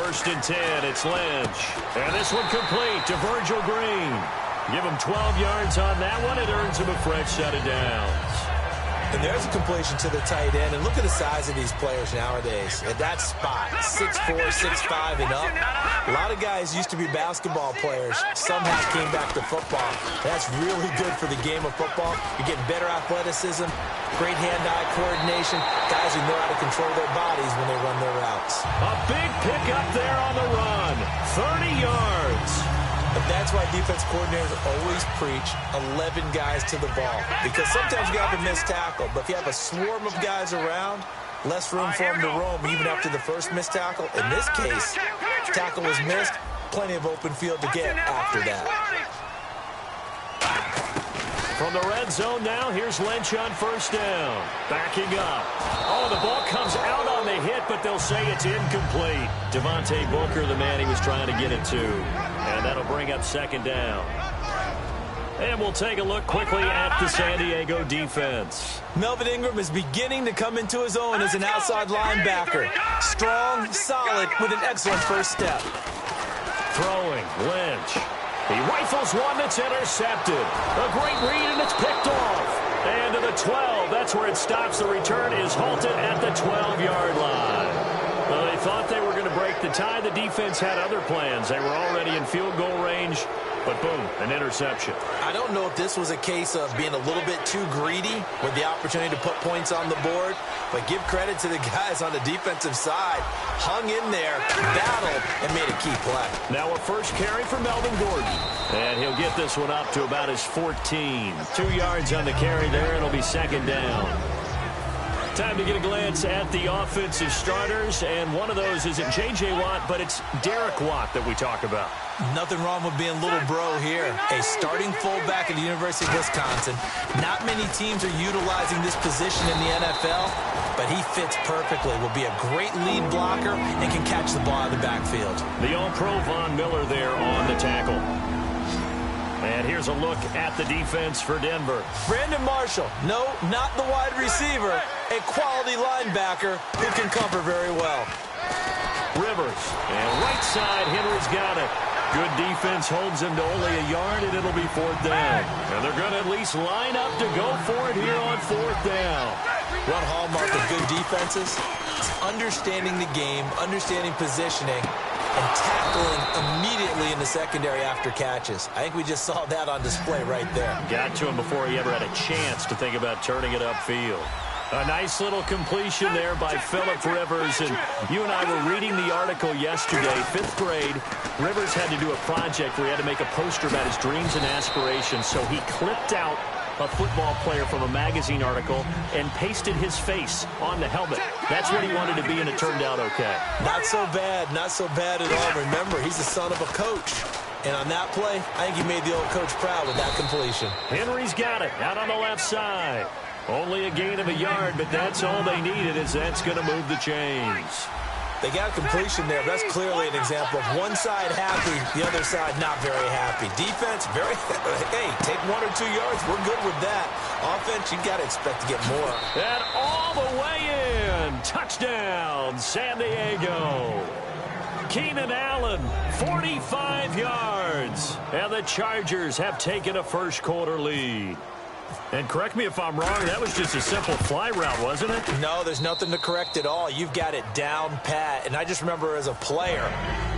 first and 10. It's Lynch. And this one complete to Virgil Green. Give him 12 yards on that one. It earns him a fresh set of downs. And there's a completion to the tight end. And look at the size of these players nowadays. At that spot, 6'4", 6'5", and up. A lot of guys used to be basketball players. Somehow came back to football. That's really good for the game of football. You're getting better athleticism, great hand-eye coordination. Guys who know how to control their bodies when they run their routes. A big pickup there on the run. 30 yards. But that's why defense coordinators always preach 11 guys to the ball. Because sometimes you have a missed tackle, but if you have a swarm of guys around, less room for them to roam even after the first missed tackle. In this case, tackle was missed, plenty of open field to get after that. From the red zone now, here's Lynch on first down. Backing up. Oh, the ball comes out on the hit, but they'll say it's incomplete. Devontae Booker, the man he was trying to get it to. And that'll bring up second down. And we'll take a look quickly at the San Diego defense. Melvin Ingram is beginning to come into his own as an outside linebacker. Strong, solid, with an excellent first step. Throwing, Lynch. He rifles one that's intercepted. A great read, and it's picked off. And to the 12. That's where it stops. The return is halted at the 12-yard line. Well, they thought they were going to break the tie. The defense had other plans. They were already in field goal range. But boom, an interception. I don't know if this was a case of being a little bit too greedy with the opportunity to put points on the board, but give credit to the guys on the defensive side. Hung in there, battled, and made a key play. Now a first carry for Melvin Gordon. And he'll get this one up to about his 14. 2 yards on the carry there. It'll be second down. Time to get a glance at the offensive starters, and one of those isn't J.J. Watt, but it's Derek Watt that we talk about. Nothing wrong with being little bro here. A starting fullback at the University of Wisconsin. Not many teams are utilizing this position in the NFL, but he fits perfectly. Will be a great lead blocker and can catch the ball out of the backfield. The All-Pro Von Miller there on the tackle. And here's a look at the defense for Denver. Brandon Marshall, no, not the wide receiver, a quality linebacker who can cover very well. Rivers, and right side, Henry's got it. Good defense holds him to only a yard, and it'll be fourth down. And they're going to at least line up to go for it here on fourth down. One hallmark of good defenses is understanding the game, understanding positioning, and tackling immediately in the secondary after catches. I think we just saw that on display right there. Got to him before he ever had a chance to think about turning it upfield. A nice little completion there by Phillip Rivers. And you and I were reading the article yesterday, 5th grade. Rivers had to do a project where he had to make a poster about his dreams and aspirations. So he clipped out a football player from a magazine article and pasted his face on the helmet. That's what he wanted to be, and it turned out okay. Not so bad at all. Remember, he's the son of a coach. And on that play, I think he made the old coach proud with that completion. Henry's got it out on the left side. Only a gain of a yard, but that's all they needed, as that's going to move the chains. They got a completion there. That's clearly an example of one side happy, the other side not very happy. Defense, very, hey, take 1 or 2 yards. We're good with that. Offense, you got to expect to get more. And all the way in. Touchdown, San Diego. Keenan Allen, 45 yards. And the Chargers have taken a first quarter lead. And correct me if I'm wrong, that was just a simple fly route, wasn't it? No, there's nothing to correct at all. You've got it down pat. And I just remember as a player,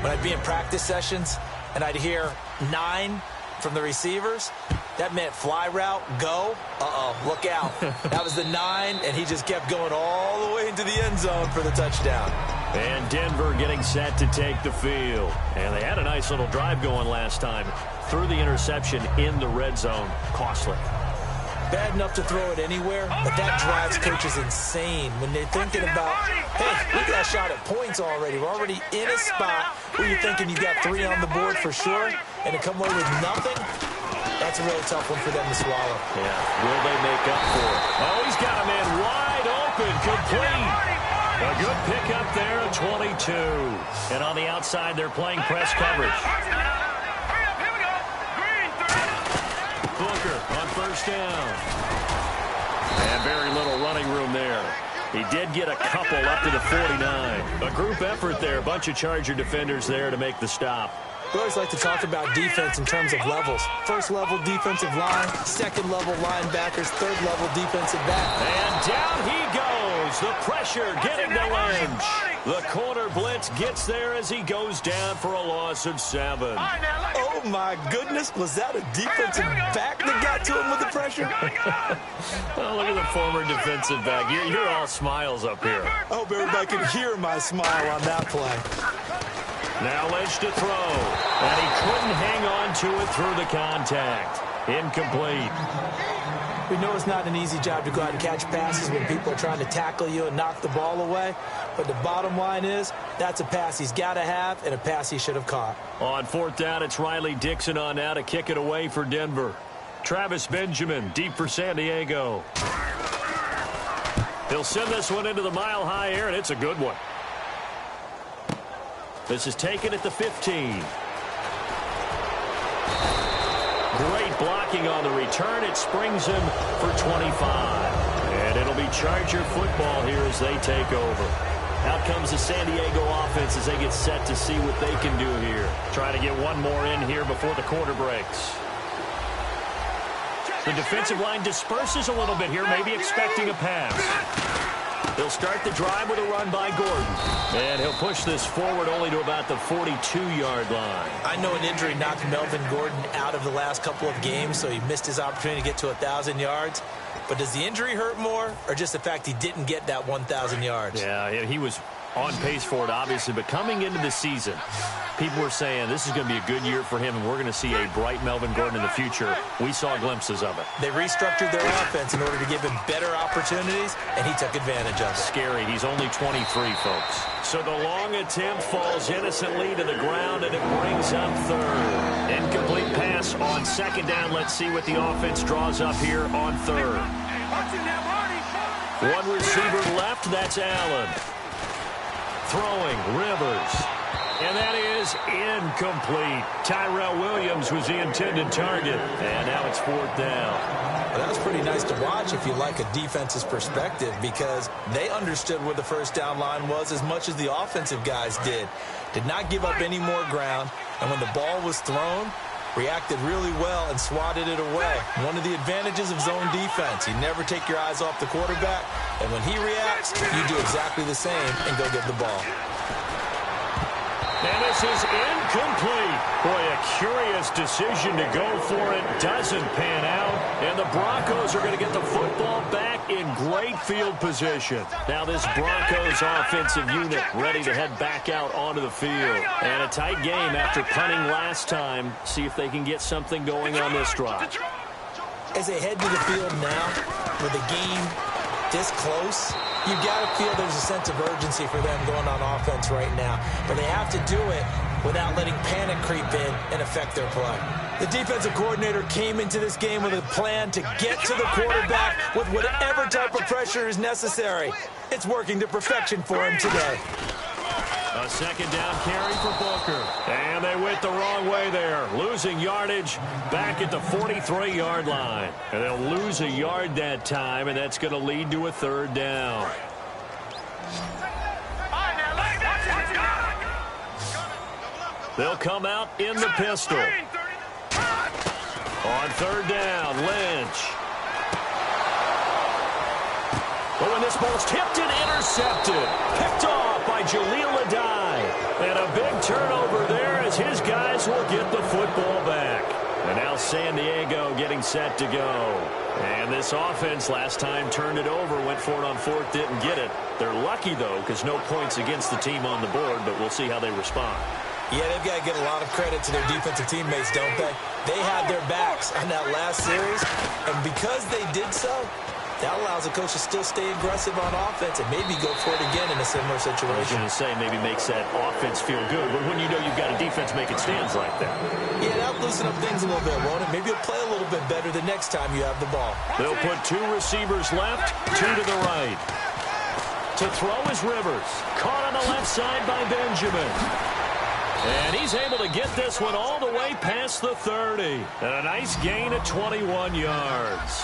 when I'd be in practice sessions and I'd hear 9 from the receivers, that meant fly route, go. Look out. That was the 9, and he just kept going all the way into the end zone for the touchdown. And Denver getting set to take the field. And they had a nice little drive going last time. Threw the interception in the red zone. Costly. Bad enough to throw it anywhere, but that drives coaches insane when they're thinking about, hey, we got a shot at points already. We're already in a spot where you're thinking you got 3 on the board for sure, and to come away with nothing, that's a really tough one for them to swallow. Yeah, will they make up for it? Oh, he's got a man wide open, complete. A good pickup there at 22. And on the outside, they're playing press coverage. Booker on first down. And very little running room there. He did get a couple up to the 49. A group effort there. A bunch of Charger defenders there to make the stop. We always like to talk about defense in terms of levels. First level defensive line, second level linebackers, third level defensive back. And down he goes. The pressure getting to Lynch. The corner blitz gets there as he goes down for a loss of 7. Oh, my goodness. Was that a defensive back that got to him with the pressure? Oh, look at the former defensive back. You're all smiles up here. I hope everybody can hear my smile on that play. Now Lynch to throw. And he couldn't hang on to it through the contact. Incomplete. We know it's not an easy job to go out and catch passes when people are trying to tackle you and knock the ball away. But the bottom line is, that's a pass he's got to have and a pass he should have caught. On 4th down, it's Riley Dixon on now to kick it away for Denver. Travis Benjamin deep for San Diego. He'll send this one into the mile-high air, and it's a good one. This is taken at the 15. Great blocking on the return. It springs him for 25. And it'll be Charger football here as they take over. Out comes the San Diego offense as they get set to see what they can do here. Try to get one more in here before the quarter breaks. The defensive line disperses a little bit here, maybe expecting a pass. He'll start the drive with a run by Gordon. And he'll push this forward only to about the 42-yard line. I know an injury knocked Melvin Gordon out of the last couple of games, so he missed his opportunity to get to 1,000 yards. But does the injury hurt more, or just the fact he didn't get that 1,000 yards? Yeah, he was on pace for it, obviously. But coming into the season, people were saying this is going to be a good year for him, and we're going to see a bright Melvin Gordon in the future. We saw glimpses of it. They restructured their offense in order to give him better opportunities, and he took advantage of it. Scary. He's only 23, folks. So the long attempt falls innocently to the ground, and it brings up 3rd. Incomplete pass on 2nd down. Let's see what the offense draws up here on 3rd. One receiver left. That's Allen. Throwing, Rivers. And that is incomplete. Tyrell Williams was the intended target. And now it's 4th down. Well, that was pretty nice to watch if you like a defense's perspective, because they understood where the first down line was as much as the offensive guys did. Did not give up any more ground. And when the ball was thrown, reacted really well and swatted it away. One of the advantages of zone defense, you never take your eyes off the quarterback, and when he reacts, you do exactly the same and go get the ball. And this is incomplete. Boy, a curious decision to go for it. Doesn't pan out. And the Broncos are going to get the football back in great field position. Now this Broncos offensive unit ready to head back out onto the field. And a tight game after punting last time. See if they can get something going on this drive. As they head to the field now, with the game this close, you've got to feel there's a sense of urgency for them going on offense right now. But they have to do it without letting panic creep in and affect their play. The defensive coordinator came into this game with a plan to get to the quarterback with whatever type of pressure is necessary. It's working to perfection for him today. A 2nd down carry for Booker. And they went the wrong way there. Losing yardage back at the 43-yard line. And they'll lose a yard that time, and that's going to lead to a 3rd down. They'll come out in the pistol. On 3rd down, Lynch. Oh, and this ball's tipped and intercepted. Picked off by Jaleel Adai. And a big turnover there as his guys will get the football back. And now San Diego getting set to go. And this offense last time turned it over, went for it on 4th, didn't get it. They're lucky, though, because no points against the team on the board, but we'll see how they respond. Yeah, they've got to give a lot of credit to their defensive teammates, don't they? They had their backs on that last series, and because they did so, that allows the coach to still stay aggressive on offense and maybe go for it again in a similar situation. I was going to say maybe makes that offense feel good, but when you know you've got a defense making stands like that. Yeah, that'll loosen up things a little bit, won't it? Maybe you'll play a little bit better the next time you have the ball. They'll put 2 receivers left, 2 to the right. To throw is Rivers. Caught on the left side by Benjamin. And he's able to get this one all the way past the 30. And a nice gain of 21 yards.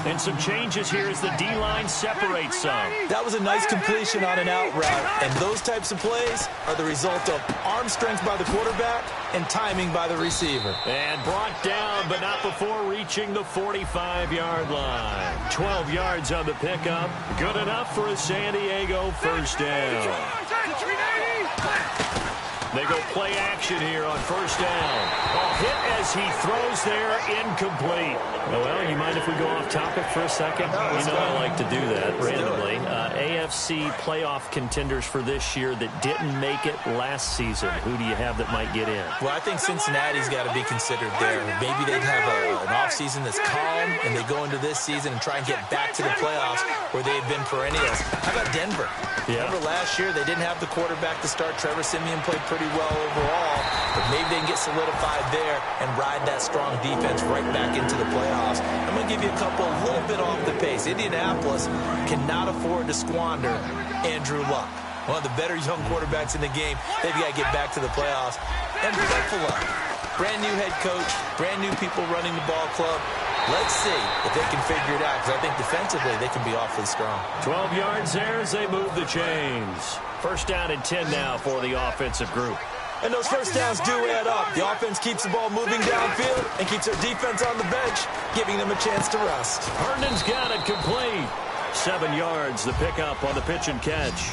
And some changes here as the D-line separates some. That was a nice completion on an out route. And those types of plays are the result of arm strength by the quarterback and timing by the receiver. And brought down, but not before reaching the 45-yard line. 12 yards on the pickup. Good enough for a San Diego first down. They go play action here on first down. Oh, hit as he throws there, incomplete. Well, you mind if we go off topic for a second? No, you know I like to do that randomly. AFC playoff contenders for this year that didn't make it last season. Who do you have that might get in? Well, I think Cincinnati's got to be considered there. Maybe they'd have an offseason that's calm, and they go into this season and try and get back to the playoffs where they've been perennials. How about Denver? Yeah. Remember last year they didn't have the quarterback to start. Trevor Siemian played pretty well overall, but maybe they can get solidified there and ride that strong defense right back into the playoffs. I'm going to give you a couple a little bit off the pace. Indianapolis cannot afford to squander Andrew Luck, one of the better young quarterbacks in the game. They've got to get back to the playoffs. And Buffalo, brand new head coach, brand new people running the ball club. Let's see if they can figure it out, because I think defensively they can be awfully strong. 12 yards there as they move the chains. First down and 10 now for the offensive group. And those first downs do add up. The offense keeps the ball moving downfield and keeps their defense on the bench, giving them a chance to rest. Herndon's got it complete. 7 yards, the pickup on the pitch and catch.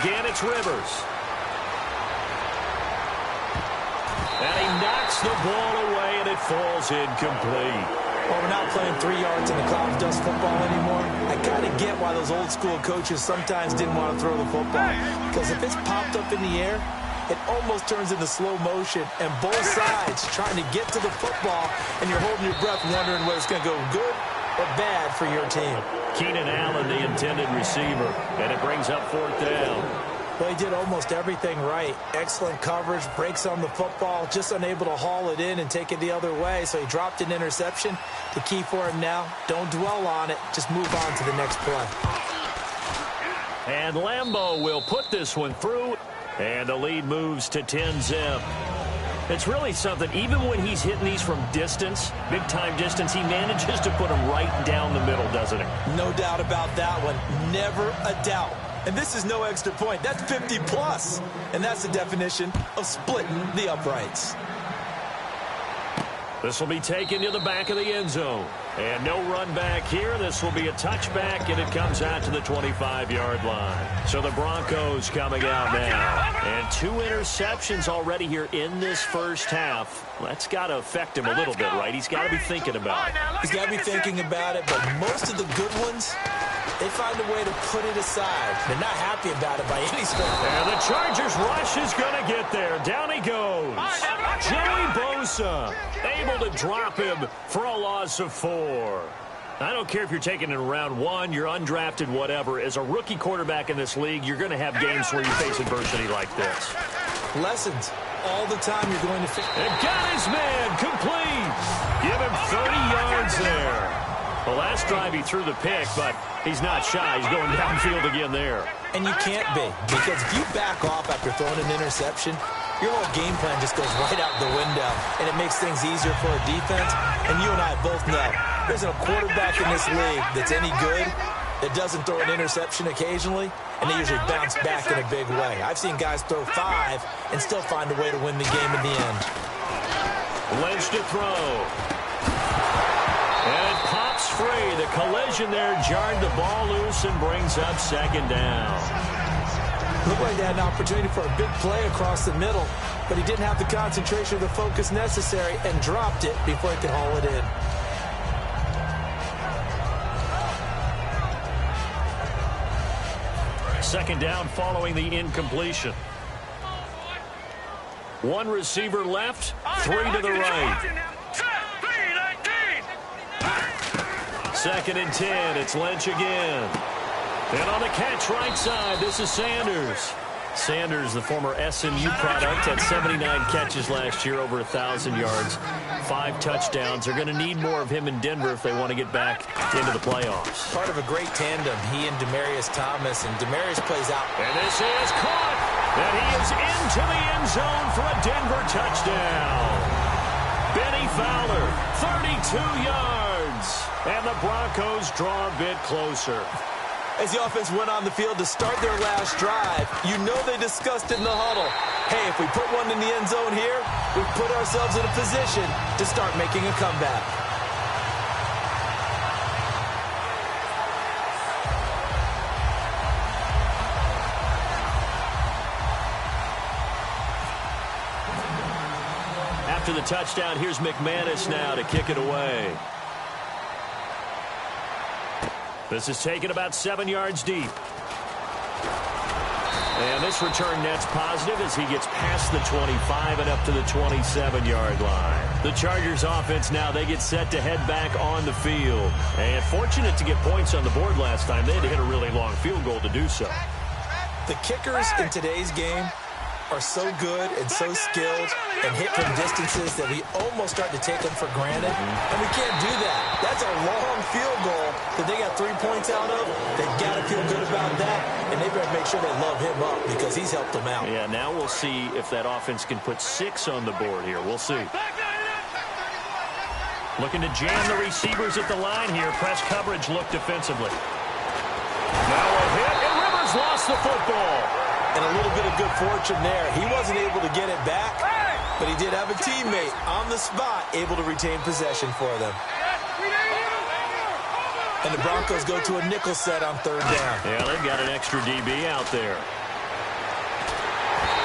Again, it's Rivers. And he knocks the ball away, and it falls incomplete. Well, we're not playing 3 yards in the cloud of dust football anymore. I kind of get why those old school coaches sometimes didn't want to throw the football. Because if it's popped up in the air, it almost turns into slow motion. And both sides trying to get to the football, and you're holding your breath wondering whether it's going to go good or bad for your team. Keenan Allen, the intended receiver, and it brings up fourth down. Well, he did almost everything right. Excellent coverage, breaks on the football, just unable to haul it in and take it the other way. So he dropped an interception. The key for him now, don't dwell on it. Just move on to the next play. And Lambeau will put this one through. And the lead moves to 10-zip. It's really something. Even when he's hitting these from distance, big-time distance, he manages to put them right down the middle, doesn't he? No doubt about that one. Never a doubt. And this is no extra point. That's 50-plus. And that's the definition of splitting the uprights. This will be taken to the back of the end zone. And no run back here. This will be a touchback, and it comes out to the 25-yard line. So the Broncos coming out now. And 2 interceptions already here in this first half. That's got to affect him a little bit, right? He's got to be thinking about it. He's got to be thinking about it, but most of the good ones, they find a way to put it aside. They're not happy about it by any stretch. And the Chargers rush is going to get there. Down he goes. Joey Bosa able to drop him for a loss of 4. I don't care if you're taking it in round 1, you're undrafted, whatever. As a rookie quarterback in this league, you're going to have games where you face adversity like this. Lessons. All the time you're going to face. And got his man complete. Give him 30 yards there. The last drive he threw the pick, but he's not shy. He's going downfield again there. And you can't be, because if you back off after throwing an interception, your whole game plan just goes right out the window, and it makes things easier for a defense. And you and I both know there's a quarterback in this league that's any good that doesn't throw an interception occasionally, and they usually bounce back in a big way. I've seen guys throw 5 and still find a way to win the game in the end. Lynch to throw. And it pops free. The collision there jarred the ball loose and brings up second down. Looked like they had an opportunity for a big play across the middle, but he didn't have the concentration or the focus necessary and dropped it before he could haul it in. Second down following the incompletion. 1 receiver left, 3 to the right. Second and 10, it's Lynch again. And on the catch right side, this is Sanders. Sanders, the former SMU product, had 79 catches last year, over 1,000 yards. 5 touchdowns. They're going to need more of him in Denver if they want to get back into the playoffs. Part of a great tandem, he and Demaryius Thomas, and Demaryius plays out. And this is caught, and he is into the end zone for a Denver touchdown. Benny Fowler, 32 yards, and the Broncos draw a bit closer. As the offense went on the field to start their last drive, you know they discussed it in the huddle. Hey, if we put one in the end zone here, we put ourselves in a position to start making a comeback. After the touchdown, here's McManus now to kick it away. This is taken about 7 yards deep. And this return net's positive as he gets past the 25 and up to the 27-yard line. The Chargers offense now, they get set to head back on the field. And fortunate to get points on the board last time. They had to hit a really long field goal to do so. The kickers in today's game are so good and so skilled and hit from distances that we almost start to take them for granted. And we can't do that. That's a long field goal that they got 3 points out of. They got to feel good about that, and they better make sure they love him up because he's helped them out. Yeah, now we'll see if that offense can put 6 on the board here. We'll see. Looking to jam the receivers at the line here. Press coverage look defensively. Now a hit, and Rivers lost the football. And a little bit of good fortune there. He wasn't able to get it back, but he did have a teammate on the spot able to retain possession for them. And the Broncos go to a nickel set on 3rd down. Yeah, they've got an extra DB out there.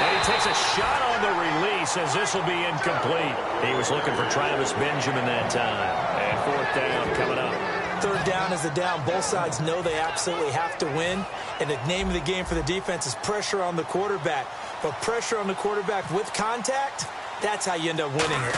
And he takes a shot on the release as this will be incomplete. He was looking for Travis Benjamin that time. And 4th down coming up. 3rd down is the down. Both sides know they absolutely have to win. And the name of the game for the defense is pressure on the quarterback. But pressure on the quarterback with contact, that's how you end up winning it.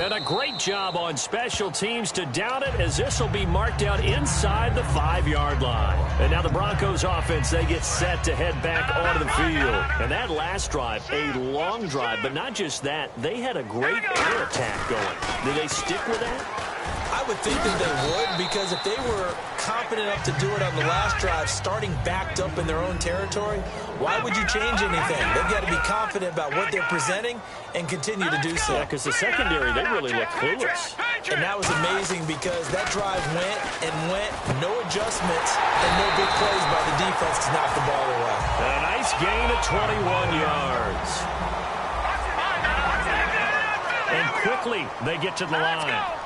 And a great job on special teams to down it as this will be marked out inside the 5-yard line. And now the Broncos offense, they get set to head back onto the field. And that last drive, a long drive, but not just that, they had a great air attack going. Did they stick with that? I would think that they would, because if they were confident enough to do it on the last drive, starting backed up in their own territory, why would you change anything? They've got to be confident about what they're presenting and continue to do so. Yeah, because the secondary, they really looked clueless. And that was amazing because that drive went and went, no adjustments, and no big plays by the defense to knock the ball away. And a nice gain of 21 yards. And quickly, they get to the line.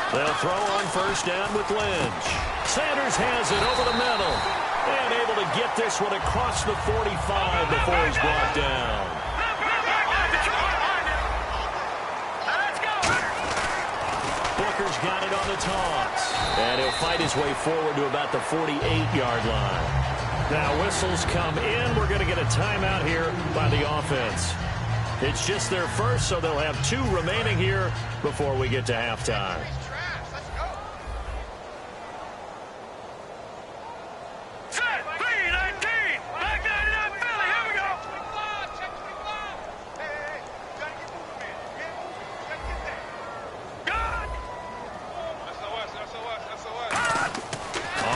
They'll throw on 1st down with Lynch. Sanders has it over the middle. And able to get this one across the 45 before he's brought down. Booker's got it on the toss. And he'll fight his way forward to about the 48-yard line. Now whistles come in. We're going to get a timeout here by the offense. It's just their first, so they'll have 2 remaining here before we get to halftime.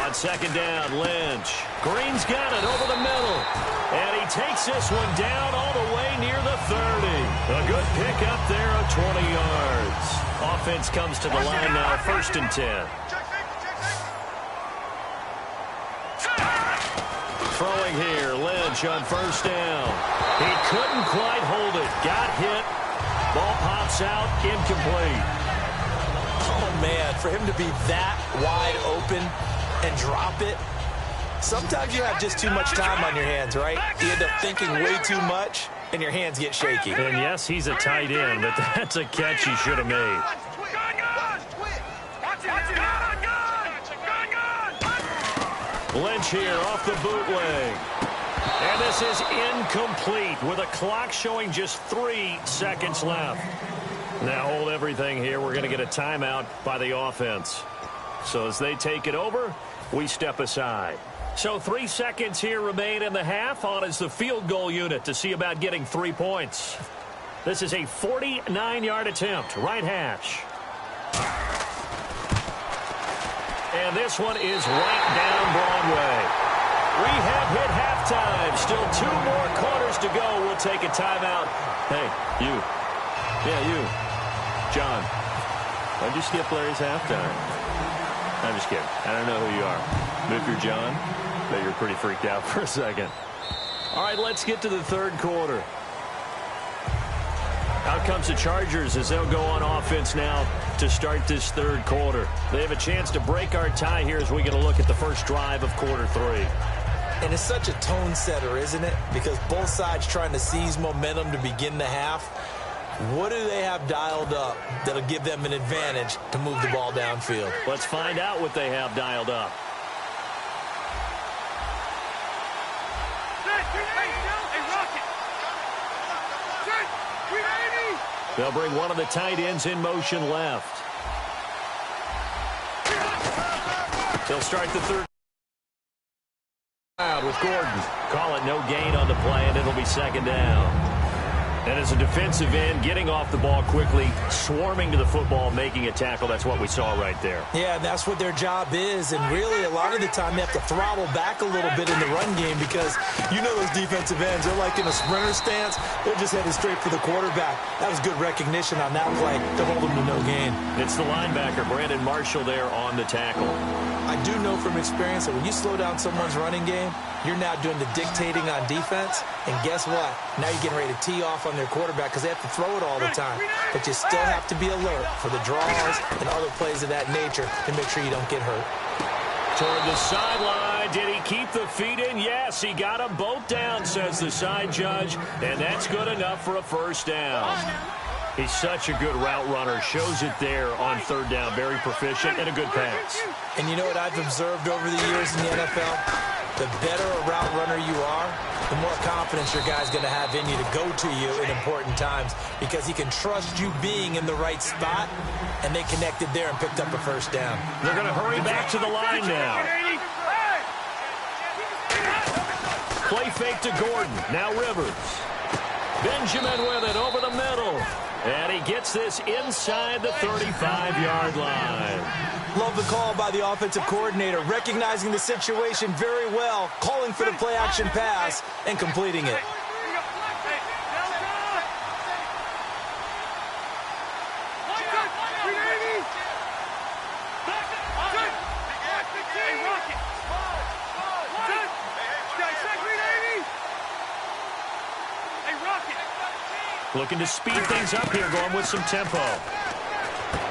On 2nd down, Lynch. Green's got it over the middle. And he takes this one down all the way near the 30. A good pick up there of 20 yards. Offense comes to the line now, 1st and 10. Throwing here, Lynch on 1st down. He couldn't quite hold it. Got hit. Ball pops out, incomplete. Oh, man, for him to be that wide open and drop it. Sometimes you have just too much time on your hands, right? You end up thinking way too much, and your hands get shaky. And yes, he's a tight end, but that's a catch he should have made. Lynch here off the bootleg. And this is incomplete with a clock showing just 3 seconds left. Now hold everything here. We're going to get a timeout by the offense. So as they take it over, we step aside. So 3 seconds here remain in the half. On is the field goal unit to see about getting 3 points. This is a 49-yard attempt, right hash. And this one is right down Broadway. We have hit halftime. Still 2 more quarters to go. We'll take a timeout. Hey, you. Yeah, you. John, why'd you skip Larry's halftime? I'm just kidding. I don't know who you are. But if you're John, bet you're pretty freaked out for a second. All right, let's get to the third quarter. Out comes the Chargers as they'll go on offense now to start this third quarter. They have a chance to break our tie here as we get a look at the first drive of quarter 3. And it's such a tone setter, isn't it? Because both sides trying to seize momentum to begin the half. What do they have dialed up that'll give them an advantage to move the ball downfield? Let's find out what they have dialed up. They'll bring one of the tight ends in motion left. They'll start the third with Gordon. Call it no gain on the play, and it'll be second down. And as a defensive end, getting off the ball quickly, swarming to the football, making a tackle, that's what we saw right there. Yeah, and that's what their job is. And really, a lot of the time, they have to throttle back a little bit in the run game because you know those defensive ends, they're like in a sprinter stance. They're just headed straight for the quarterback. That was good recognition on that play to hold them to no gain. It's the linebacker, Brandon Marshall, there on the tackle. I do know from experience that when you slow down someone's running game, you're now doing the dictating on defense. And guess what? Now you're getting ready to tee off on their quarterback because they have to throw it all the time. But you still have to be alert for the draws and other plays of that nature to make sure you don't get hurt. Toward the sideline. Did he keep the feet in? Yes, he got them both down, says the side judge. And that's good enough for a first down. He's such a good route runner. Shows it there on third down. Very proficient and a good pass. And you know what I've observed over the years in the NFL? The better a route runner you are, the more confidence your guy's going to have in you to go to you in important times because he can trust you being in the right spot, and they connected there and picked up a first down. They're going to hurry back to the line now. Play fake to Gordon. Now Rivers. Benjamin with it over the middle. And he gets this inside the 35-yard line. Love the call by the offensive coordinator, recognizing the situation very well, calling for the play-action pass, and completing it. Looking to speed things up here, going with some tempo.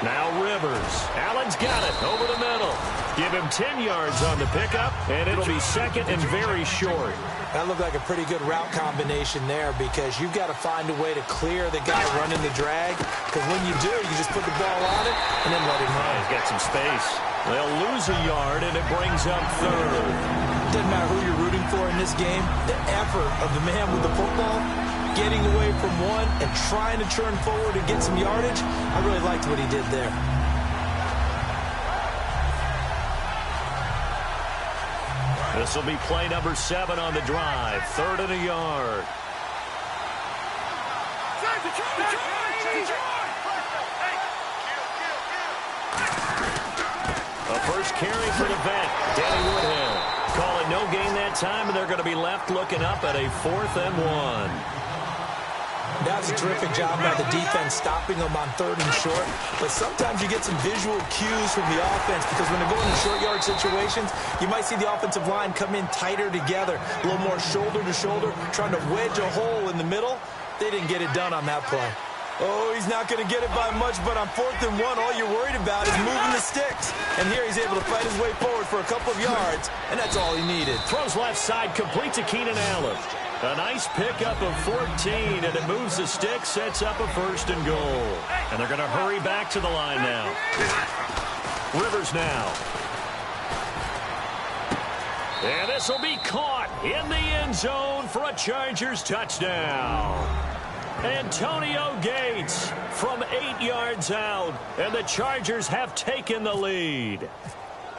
Now Rivers. Allen's got it over the middle. Give him 10 yards on the pickup, and it'll be second and very short. That looked like a pretty good route combination there because you've got to find a way to clear the guy running the drag because when you do, you just put the ball on it and then let him run. He's got some space. They'll lose a yard, and it brings up third. Doesn't matter who you're rooting for in this game. The effort of the man with the football, getting away from one and trying to turn forward and get some yardage, I really liked what he did there. This will be play number 7 on the drive. Third and a yard. A first carry for the vet, Danny Woodhill. Call it no gain that time, and they're going to be left looking up at a 4th and 1. That was a terrific job by the defense stopping them on 3rd and short. But sometimes you get some visual cues from the offense because when they're going in short yard situations, you might see the offensive line come in tighter together, a little more shoulder to shoulder, trying to wedge a hole in the middle. They didn't get it done on that play. Oh, he's not going to get it by much, but on 4th and 1, all you're worried about is moving the sticks. And here he's able to fight his way forward for a couple of yards, and that's all he needed. Throws left side, complete to Keenan Allen. A nice pickup of 14, and it moves the stick, sets up a 1st and goal. And they're going to hurry back to the line now. Rivers now. And this will be caught in the end zone for a Chargers touchdown. Antonio Gates from 8 yards out, and the Chargers have taken the lead.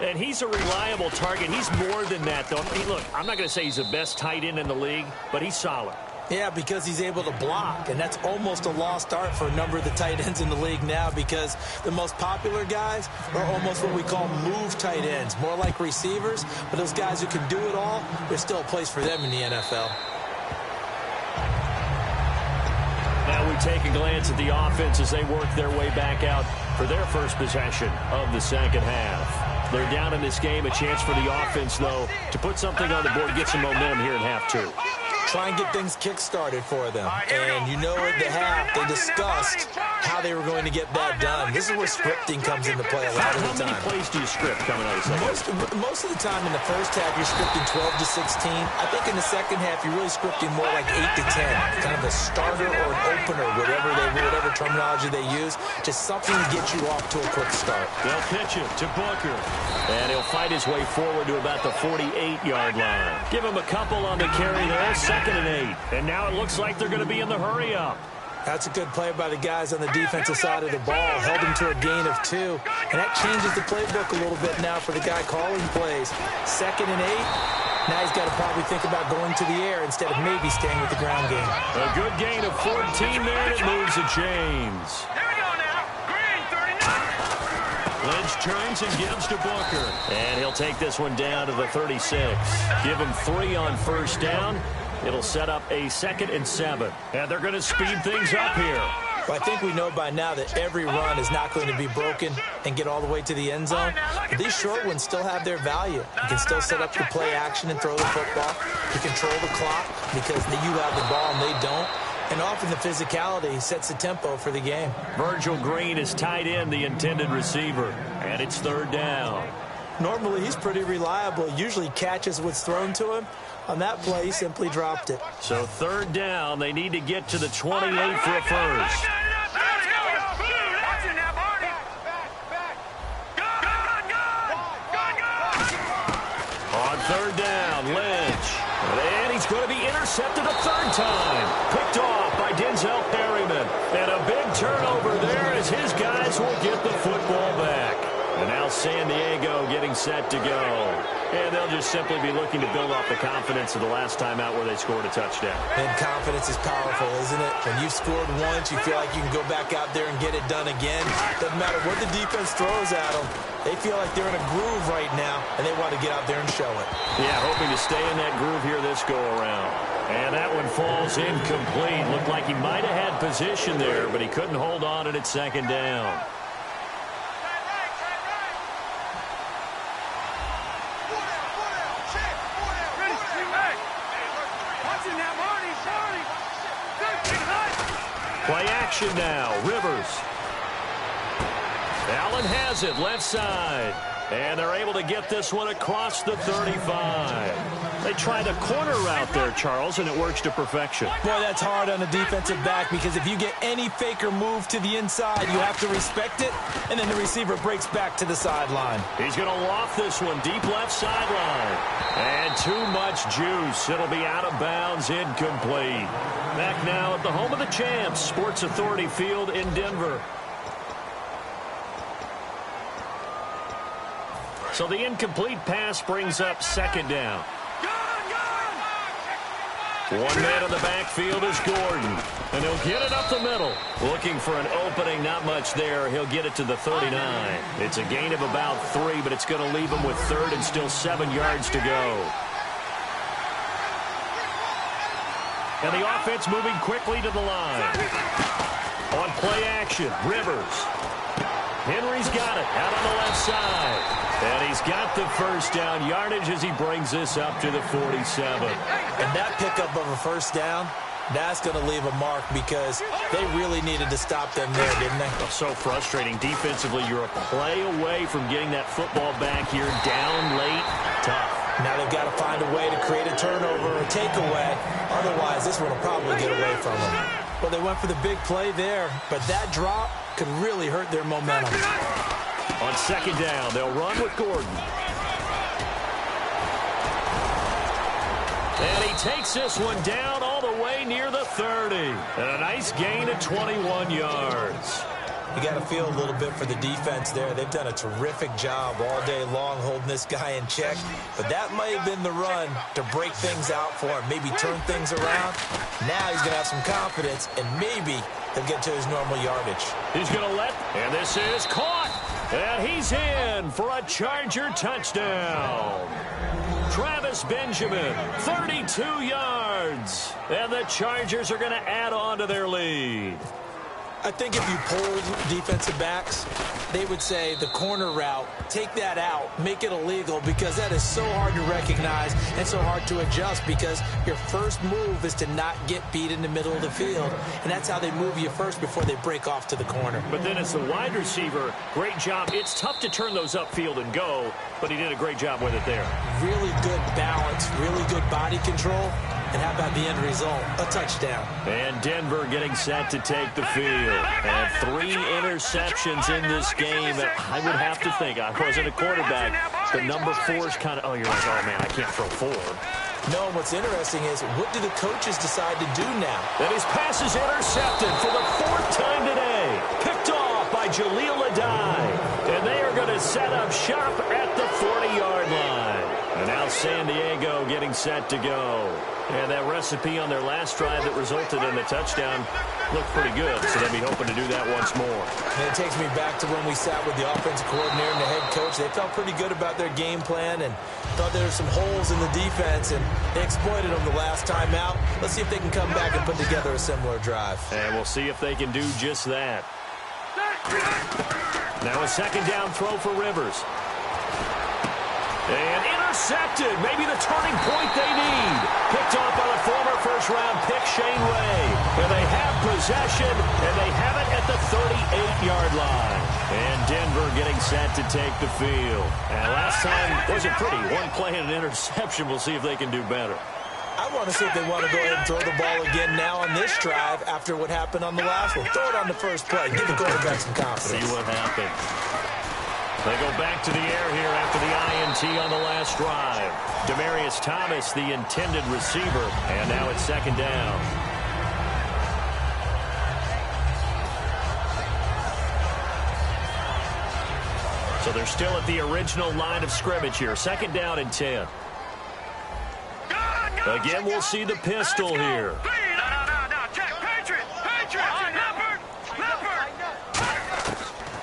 And he's a reliable target. He's more than that, though. I mean, look, I'm not going to say he's the best tight end in the league, but he's solid. Yeah, because he's able to block, and that's almost a lost art for a number of the tight ends in the league now, because the most popular guys are almost what we call move tight ends, more like receivers, but those guys who can do it all, there's still a place for them in the NFL. Now we take a glance at the offense as they work their way back out for their first possession of the second half. They're down in this game. A chance for the offense, though, to put something on the board, get some momentum here in half two. Try and get things kick-started for them. And you know at the half, they discussed how they were going to get that done. This is where scripting comes into play a lot of the time. How many plays do you script coming out of the second half? Most of the time in the first half, you're scripting 12 to 16. I think in the second half, you're really scripting more like 8 to 10. Kind of a starter or an opener, whatever terminology they use. Just something to get you off to a quick start. They'll pitch it to Booker. And he'll fight his way forward to about the 48-yard line. Give him a couple on the carry there. Second and 8. And now it looks like they're going to be in the hurry-up. That's a good play by the guys on the defensive side of the ball. Held him to a gain of 2. And that changes the playbook a little bit now for the guy calling plays. Second and 8. Now he's got to probably think about going to the air instead of maybe staying with the ground game. A good gain of 14 there, and it moves the chains. Lynch turns and gives to Booker. And he'll take this one down to the 36. Give him 3 on first down. It'll set up a 2nd and 7. And they're going to speed things up here. Well, I think we know by now that every run is not going to be broken and get all the way to the end zone. But these short ones still have their value. You can still set up your play action and throw the football. You control the clock because you have the ball and they don't. And often the physicality sets the tempo for the game. Virgil Green is tied in, the intended receiver. And it's 3rd down. Normally, he's pretty reliable. Usually catches what's thrown to him. On that play, he simply dropped it. So 3rd down. They need to get to the 28 for a first. On 3rd down, Lynch. And he's going to be intercepted a 3rd time. Picked off by Denzel Perryman. And a big turnover there as his guys will get the football back. And now San Diego getting set to go. And they'll just simply be looking to build off the confidence of the last time out where they scored a touchdown. And confidence is powerful, isn't it? When you've scored once, you feel like you can go back out there and get it done again. Doesn't matter what the defense throws at them. They feel like they're in a groove right now, and they want to get out there and show it. Yeah, hoping to stay in that groove here this go-around. And that one falls incomplete. Looked like he might have had position there, but he couldn't hold on it at 2nd down. Play action now. Rivers. Allen has it left side. And they're able to get this one across the 35. They try the corner route there, Charles, and it works to perfection. Boy, that's hard on a defensive back because if you get any fake or move to the inside, you have to respect it, and then the receiver breaks back to the sideline. He's going to loft this one deep left sideline. And too much juice. It'll be out of bounds, incomplete. Back now at the home of the champs, Sports Authority Field in Denver. So the incomplete pass brings up 2nd down. One man in the backfield is Gordon. And he'll get it up the middle. Looking for an opening, not much there. He'll get it to the 39. It's a gain of about 3, but it's going to leave him with 3rd and still 7 yards to go. And the offense moving quickly to the line. On play action, Rivers. Henry's got it out on the left side. And he's got the first down yardage as he brings this up to the 47. And that pickup of a first down, that's going to leave a mark because they really needed to stop them there, didn't they? Oh, so frustrating. Defensively, you're a play away from getting that football back here. Down late, tough. Now they've got to find a way to create a turnover or a takeaway. Otherwise, this one will probably get away from them. Well, they went for the big play there, but that drop could really hurt their momentum. On 2nd down, they'll run with Gordon. And he takes this one down all the way near the 30. And a nice gain of 21 yards. You got to feel a little bit for the defense there. They've done a terrific job all day long holding this guy in check. But that might have been the run to break things out for him, maybe turn things around. Now he's going to have some confidence, and maybe he'll get to his normal yardage. He's going to let, and this is caught. And he's in for a Charger touchdown. Travis Benjamin, 32 yards. And the Chargers are going to add on to their lead. I think if you polled defensive backs, they would say the corner route, take that out, make it illegal, because that is so hard to recognize and so hard to adjust, because your first move is to not get beat in the middle of the field, and that's how they move you first before they break off to the corner. But then as the wide receiver, great job. It's tough to turn those upfield and go, but he did a great job with it there. Really good balance, really good body control. And how about the end result? A touchdown. And Denver getting set to take the field. And 3 interceptions in this game. I would have to think, I wasn't a quarterback, the number 4 is kind of, oh, you're like, oh, man, I can't throw 4. No, what's interesting is, what do the coaches decide to do now? And his pass is intercepted for the 4th time today. Picked off by Jaleel Adai. And they are going to set up shop at the 40-yard line. And now San Diego getting set to go. And that recipe on their last drive that resulted in the touchdown looked pretty good, so they'll be hoping to do that once more. And it takes me back to when we sat with the offensive coordinator and the head coach. They felt pretty good about their game plan and thought there were some holes in the defense, and they exploited them the last time out. Let's see if they can come back and put together a similar drive. And we'll see if they can do just that. Now a second down throw for Rivers. And intercepted. Maybe the turning point they need. Picked off by the former first-round pick, Shane Ray. And they have possession, and they have it at the 38-yard line. And Denver getting set to take the field. And last time wasn't pretty. One play and an interception. We'll see if they can do better. I want to see if they want to go ahead and throw the ball again now on this drive after what happened on the last one. Throw it on the first play. Give the quarterback some confidence. See what happens. They go back to the air here after the INT on the last drive. Demaryius Thomas, the intended receiver, and now it's second down. So they're still at the original line of scrimmage here. Second down and 10. Again, we'll see the pistol here.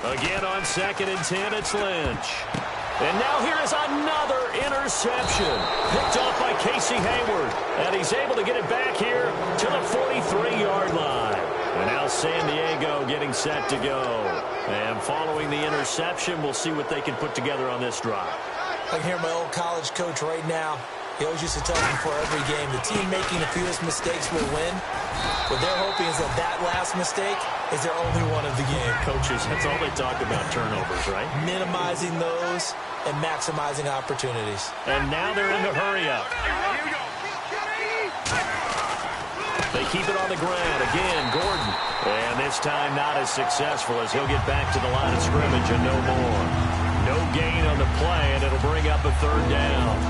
Again on second and 10, it's Lynch. And now here is another interception. Picked off by Casey Hayward. And he's able to get it back here to the 43-yard line. And now San Diego getting set to go. And following the interception, we'll see what they can put together on this drive. I can hear my old college coach right now. He always used to tell me before every game, the team making the fewest mistakes will win. What they're hoping is that that last mistake is their only one of the game. Coaches, that's all they talk about, turnovers, right? Minimizing those and maximizing opportunities. And now they're in the hurry-up. They keep it on the ground. Again, Gordon. And this time not as successful as he'll get back to the line of scrimmage and no more. No gain on the play, and it'll bring up a third down.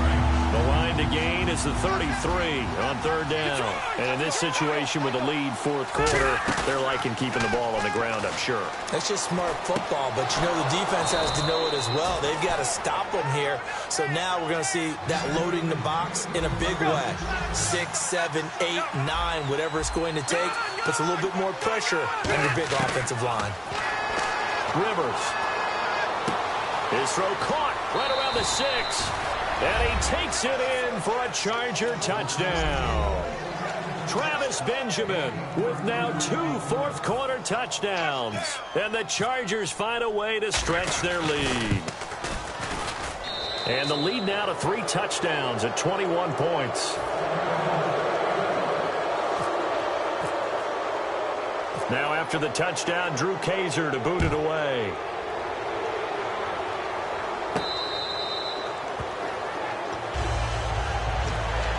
The line to gain is the 33 on third down. And in this situation with the lead fourth quarter, they're liking keeping the ball on the ground, I'm sure. That's just smart football, but you know the defense has to know it as well. They've got to stop them here. So now we're going to see that loading the box in a big way. 6, 7, 8, 9, whatever it's going to take, puts a little bit more pressure on your big offensive line. Rivers. His throw caught right around the 6. And he takes it in for a Charger touchdown. Travis Benjamin with now 2 fourth-quarter touchdowns. And the Chargers find a way to stretch their lead. And the lead now to 3 touchdowns at 21 points. Now after the touchdown, Drew Kaiser to boot it away.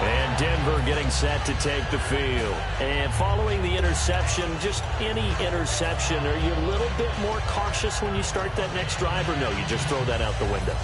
And Denver Denver getting set to take the field. And following the interception, just any interception, are you a little bit more cautious when you start that next drive, or no, you just throw that out the window?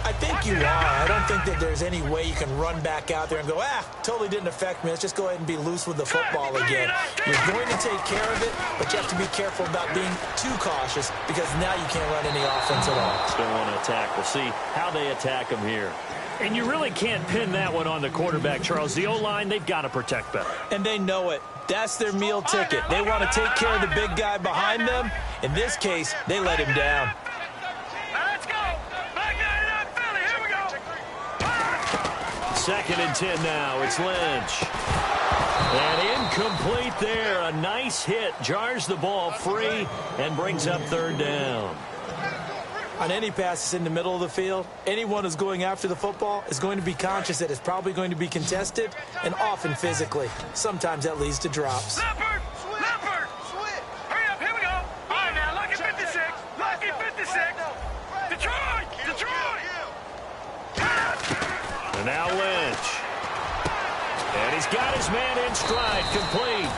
I think you are. I don't think that there's any way you can run back out there and go, totally didn't affect me. Let's just go ahead and be loose with the football again. You're going to take care of it, but you have to be careful about being too cautious because now you can't run any offense at all. Still want to attack. We'll see how they attack them here. And you really can't pin that one on the quarterback, Charles. The O-line, they've got to protect better. And they know it. That's their meal ticket. They want to take care of the big guy behind them. In this case, they let him down. Second and 10 now. It's Lynch. And incomplete there. A nice hit. Jars the ball free and brings up third down. On any passes in the middle of the field, anyone who's going after the football is going to be conscious that it's probably going to be contested and often physically. Sometimes that leads to drops. Leopard! Hurry up, here we go. All right, now, lucky 56. Lucky 56. Detroit! And now Lynch. And he's got his man in stride, complete.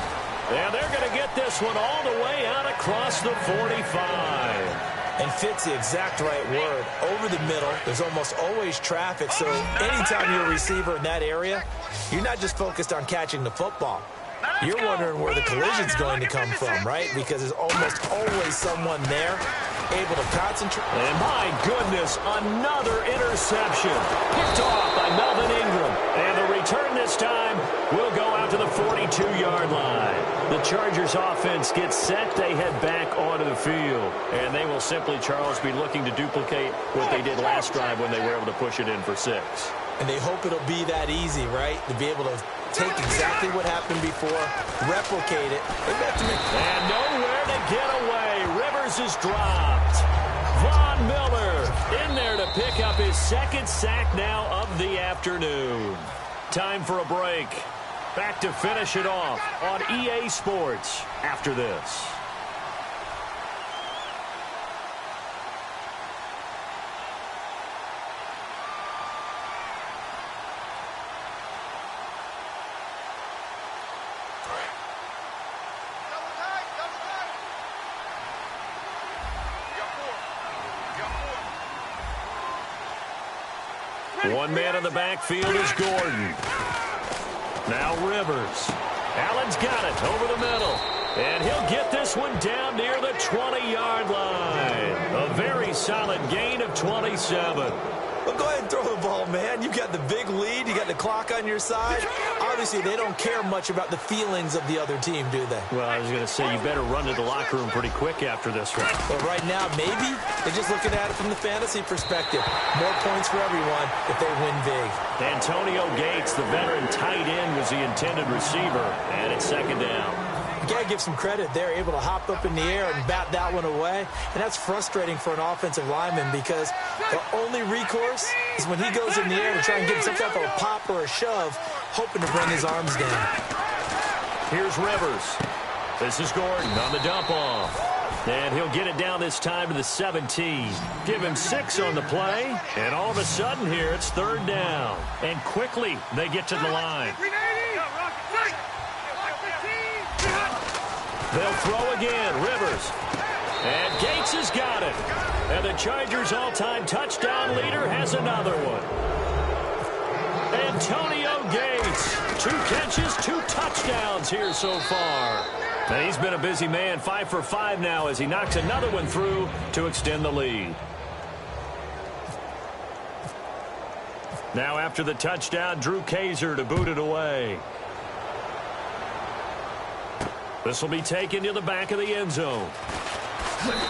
And they're going to get this one all the way out across the 45. And fits the exact right word. Over the middle, there's almost always traffic, so anytime you're a receiver in that area, you're not just focused on catching the football. You're wondering where the collision's going to come from, right? Because there's almost always someone there able to concentrate. And my goodness, another interception. Picked off by Melvin Ingram. And the return this time will go out to the 42-yard line. The Chargers offense gets set. They head back onto the field. And they will simply, Charles, be looking to duplicate what they did last drive when they were able to push it in for 6. And they hope it'll be that easy, right? To be able to take exactly what happened before, replicate it. And nowhere to get away. Rivers is dropped. Von Miller in there to pick up his second sack now of the afternoon. Time for a break. Back to finish it off on EA Sports after this. One man in the backfield is Gordon. Now Rivers. Allen's got it over the middle. And he'll get this one down near the 20-yard line. A very solid gain of 27. Well, go ahead and throw the ball, man. You got the big lead. You got the clock on your side. Obviously, they don't care much about the feelings of the other team, do they? Well, I was going to say, you better run to the locker room pretty quick after this one. But right now, maybe they're just looking at it from the fantasy perspective. More points for everyone if they win big. Antonio Gates, the veteran tight end, was the intended receiver. And it's second down. You got to give some credit. They're able to hop up in the air and bat that one away. And that's frustrating for an offensive lineman because the only recourse is when he goes in the air to try and get some type of a pop or a shove, hoping to bring his arms down. Here's Rivers. This is Gordon on the dump off. And he'll get it down this time to the 17. Give him 6 on the play. And all of a sudden here, it's third down. And quickly, they get to the line. They'll throw again. Rivers. And Gates has got it. And the Chargers' all-time touchdown leader has another one. Antonio Gates. 2 catches, 2 touchdowns here so far. And he's been a busy man. 5 for 5 now as he knocks another one through to extend the lead. Now after the touchdown, Drew Kaiser to boot it away. This will be taken to the back of the end zone.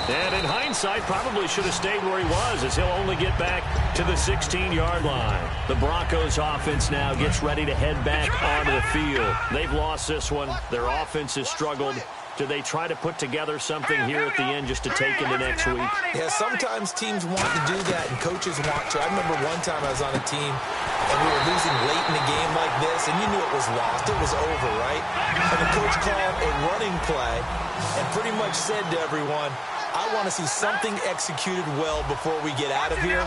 And in hindsight, probably should have stayed where he was as he'll only get back to the 16-yard line. The Broncos offense now gets ready to head back onto the field. They've lost this one. Their offense has struggled. Do they try to put together something here at the end just to take into next week? Yeah, sometimes teams want to do that and coaches want to. I remember one time I was on a team and we were losing late in the game like this, and you knew it was lost. It was over, right? And the coach called a running play and pretty much said to everyone, I want to see something executed well before we get out of here.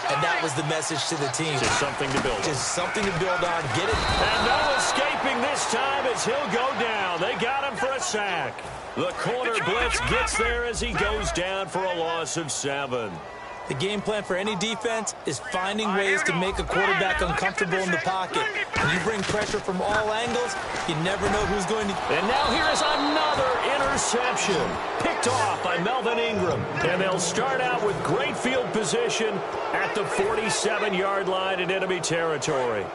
and that was the message to the team. Just something to build on. Just something to build on. Get it. And no escaping this time as he'll go down. They got him for a sack. The corner blitz gets there as he goes down for a loss of 7. The game plan for any defense is finding ways to make a quarterback uncomfortable in the pocket. When you bring pressure from all angles, you never know who's going to... And now here is another interception. Picked off by Melvin Ingram. And they'll start out with great field position at the 47-yard line in enemy territory.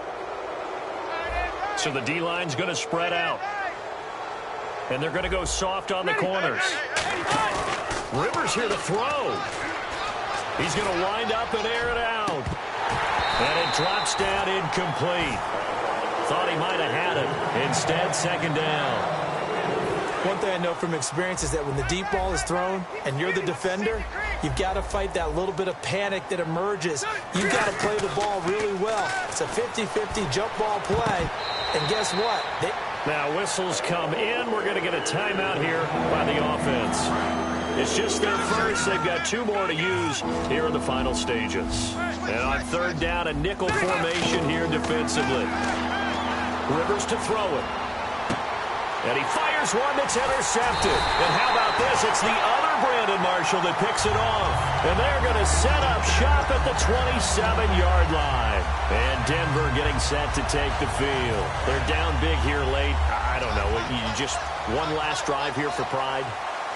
So the D-line's going to spread out. And they're going to go soft on the corners. Rivers here to throw. He's going to wind up and air it out. And it drops down incomplete. Thought he might have had it. Instead, second down. One thing I know from experience is that when the deep ball is thrown and you're the defender, you've got to fight that little bit of panic that emerges. You've got to play the ball really well. It's a 50-50 jump ball play. And guess what? Now whistles come in. We're going to get a timeout here by the offense. It's just their first. They've got 2 more to use here in the final stages. And on third down, a nickel formation here defensively. Rivers to throw it. And he fires one that's intercepted. And how about this? It's the other Brandon Marshall that picks it off. And they're going to set up shop at the 27-yard line. And Denver getting set to take the field. They're down big here late. I don't know. You just one last drive here for pride.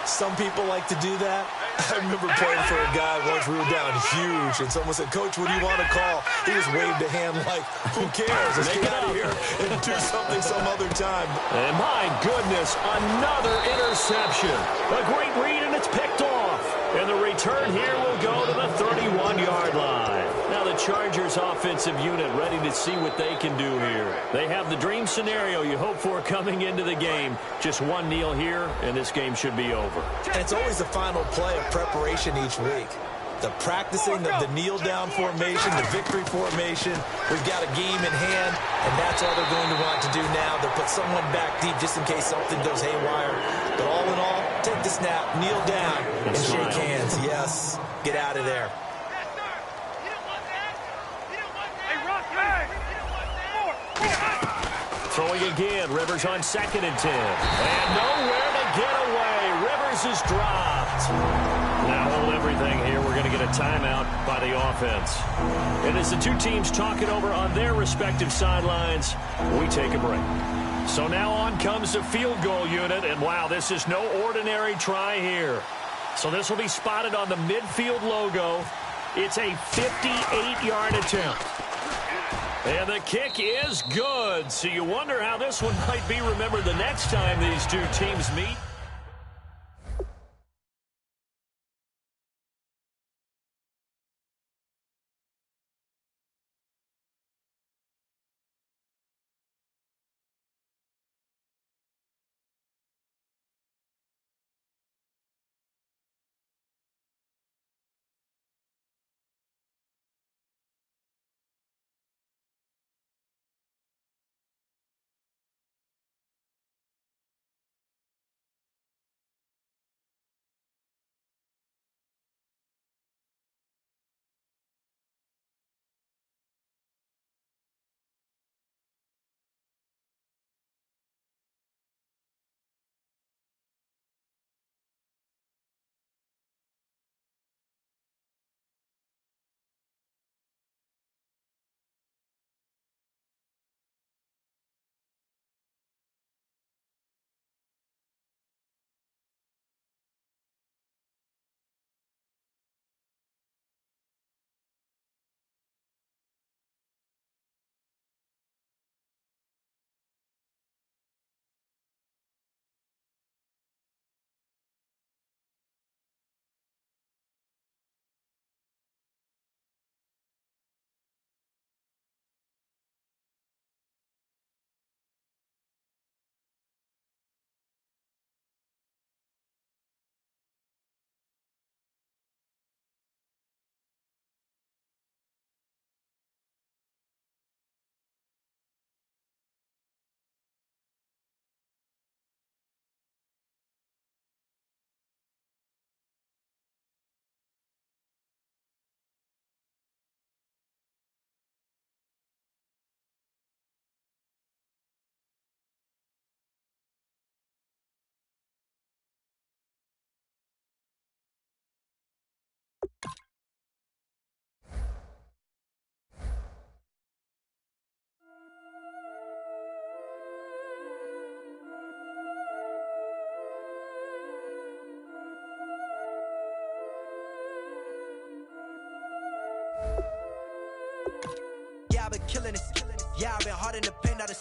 Some people like to do that. I remember playing for a guy once we were down huge, and someone said, "Coach, what do you want to call?" He just waved a hand like, "Who cares? Let's get out of here and do something some other time." And my goodness, another interception. A great read, and it's picked off. And the return here will go to the 31-yard line. Now the Chargers offensive unit ready to see what they can do here. They have the dream scenario you hope for coming into the game. Just one kneel here, and this game should be over. And it's always the final play of preparation each week. The practicing of the kneel-down formation, the victory formation. We've got a game in hand, and that's all they're going to want to do now. They'll put someone back deep just in case something goes haywire. But all in all, take the snap, kneel down, and shake hands. Yes, get out of there. Throwing again, Rivers on 2nd and 10. And nowhere to get away. Rivers is dropped. Now hold everything here. We're going to get a timeout by the offense. And as the 2 teams talk it over on their respective sidelines, we take a break. So now on comes the field goal unit. And wow, this is no ordinary try here. So this will be spotted on the midfield logo. It's a 58-yard attempt. And the kick is good. So you wonder how this one might be remembered the next time these 2 teams meet. killing it. Yeah, I've been hard in the paint, now the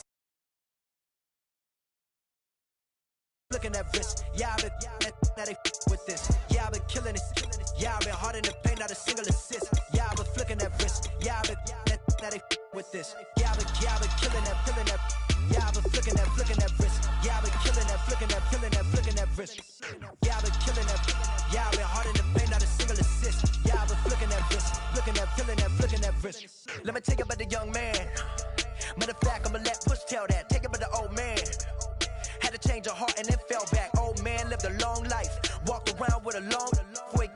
flicking that wrist. Yeah, I've been now they with this. Yeah, I've been killing it. Yeah, I've been hard in the paint, not a single assist. Yeah, I've been flicking that wrist. Yeah, I've been now they with this. Yeah, I've been killing that. Yeah, I've been flicking that wrist. Yeah, I've been killing that, flicking that wrist. Yeah, I've been killing that. Yeah, I've been hard in the paint, not a single assist. Yeah, I've been flicking that wrist, flicking that wrist. Let me take it about the young man. Matter of fact, I'ma let Push tell that. Take it about the old man. Had to change her heart and then fell back. Old man lived a long life. Walked around with a long quick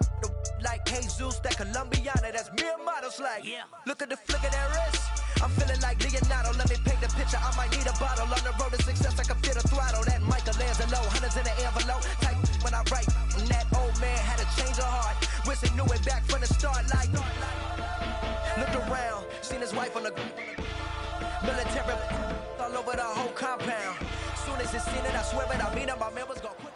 like Jesus, that Colombiana, that's mere models like. Yeah. Look at the flick of that wrist. I'm feeling like Leonardo. Let me paint the picture. I might need a bottle. On the road to success, I can feel the throttle. That Michelangelo, hundreds in the envelope. Type when I write. And that old man had to change her heart. Wish he knew it back from the start. Like, looked around, seen his wife on the military all over the whole compound. Soon as he seen it, I swear it, I mean it, my man was gonna quit.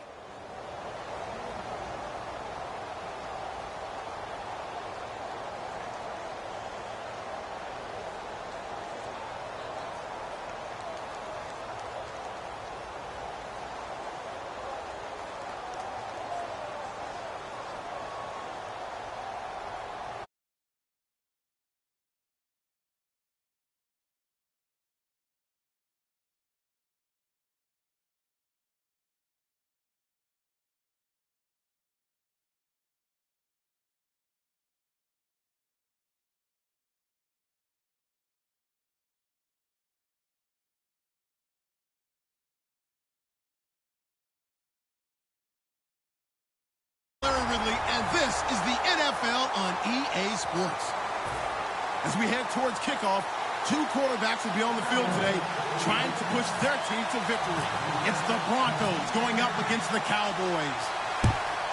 And this is the NFL on EA Sports. As we head towards kickoff, two quarterbacks will be on the field today trying to push their team to victory. It's the Broncos going up against the Cowboys.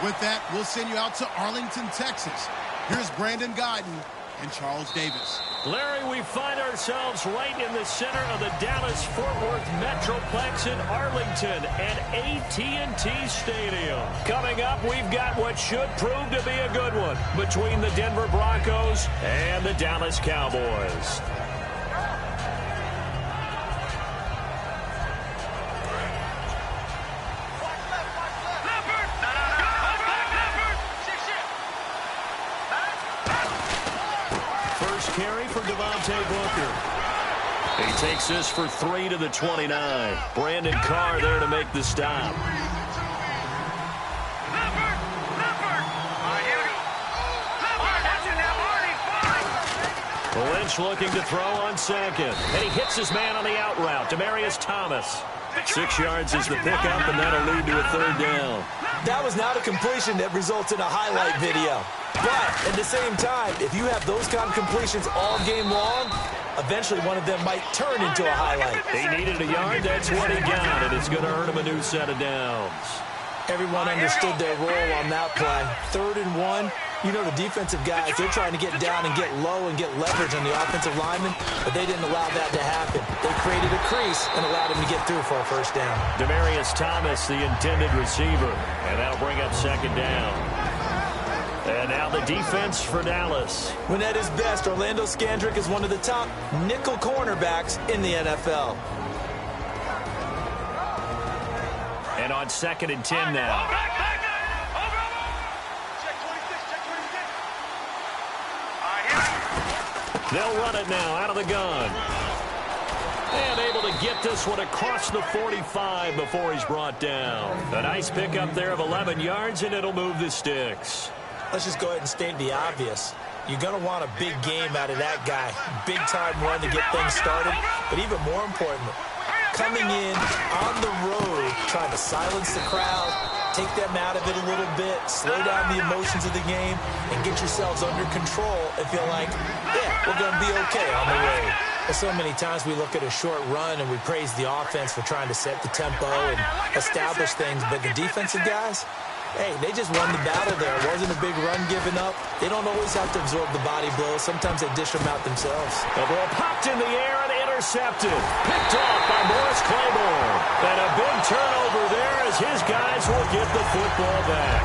With that, we'll send you out to Arlington, Texas. Here's Brandon Guyton and Charles Davis. Larry, we find ourselves right in the center of the Dallas-Fort Worth Metroplex in Arlington at AT&T Stadium. Coming up, we've got what should prove to be a good one between the Denver Broncos and the Dallas Cowboys. Carry for Devontae Booker. He takes this for 3 to the 29. Brandon Carr there to make the stop. Lynch looking to throw on second. And he hits his man on the out route. Demaryius Thomas. 6 yards is the pickup, and that'll lead to a third down. That was not a completion that results in a highlight video. But at the same time, if you have those kind of completions all game long, eventually one of them might turn into a highlight. He needed a yard. That's what he got, and it's going to earn him a new set of downs. Everyone understood their role on that play. 3rd and 1. You know the defensive guys, they're trying to get down and get low and get leverage on the offensive lineman, but they didn't allow that to happen. They created a crease and allowed him to get through for a first down. Demaryius Thomas, the intended receiver, and that'll bring up second down. And now the defense for Dallas. When at his best, Orlando Scandrick is one of the top nickel cornerbacks in the NFL. And on 2nd and 10 now. They'll run it now out of the gun. And able to get this one across the 45 before he's brought down. A nice pickup there of 11 yards, and it'll move the sticks. Let's just go ahead and state the obvious. You're going to want a big game out of that guy. Big-time run to get things started. But even more importantly, coming in on the road, trying to silence the crowd, take them out of it a little bit, slow down the emotions of the game, and get yourselves under control and feel like, yeah, we're going to be okay on the road. So many times we look at a short run and we praise the offense for trying to set the tempo and establish things, but the defensive guys, hey, they just won the battle there. It wasn't a big run given up. They don't always have to absorb the body blows. Sometimes they dish them out themselves. The ball popped in the air and intercepted. Picked off by Morris Claiborne. And a big turnover there as his guys will get the football back.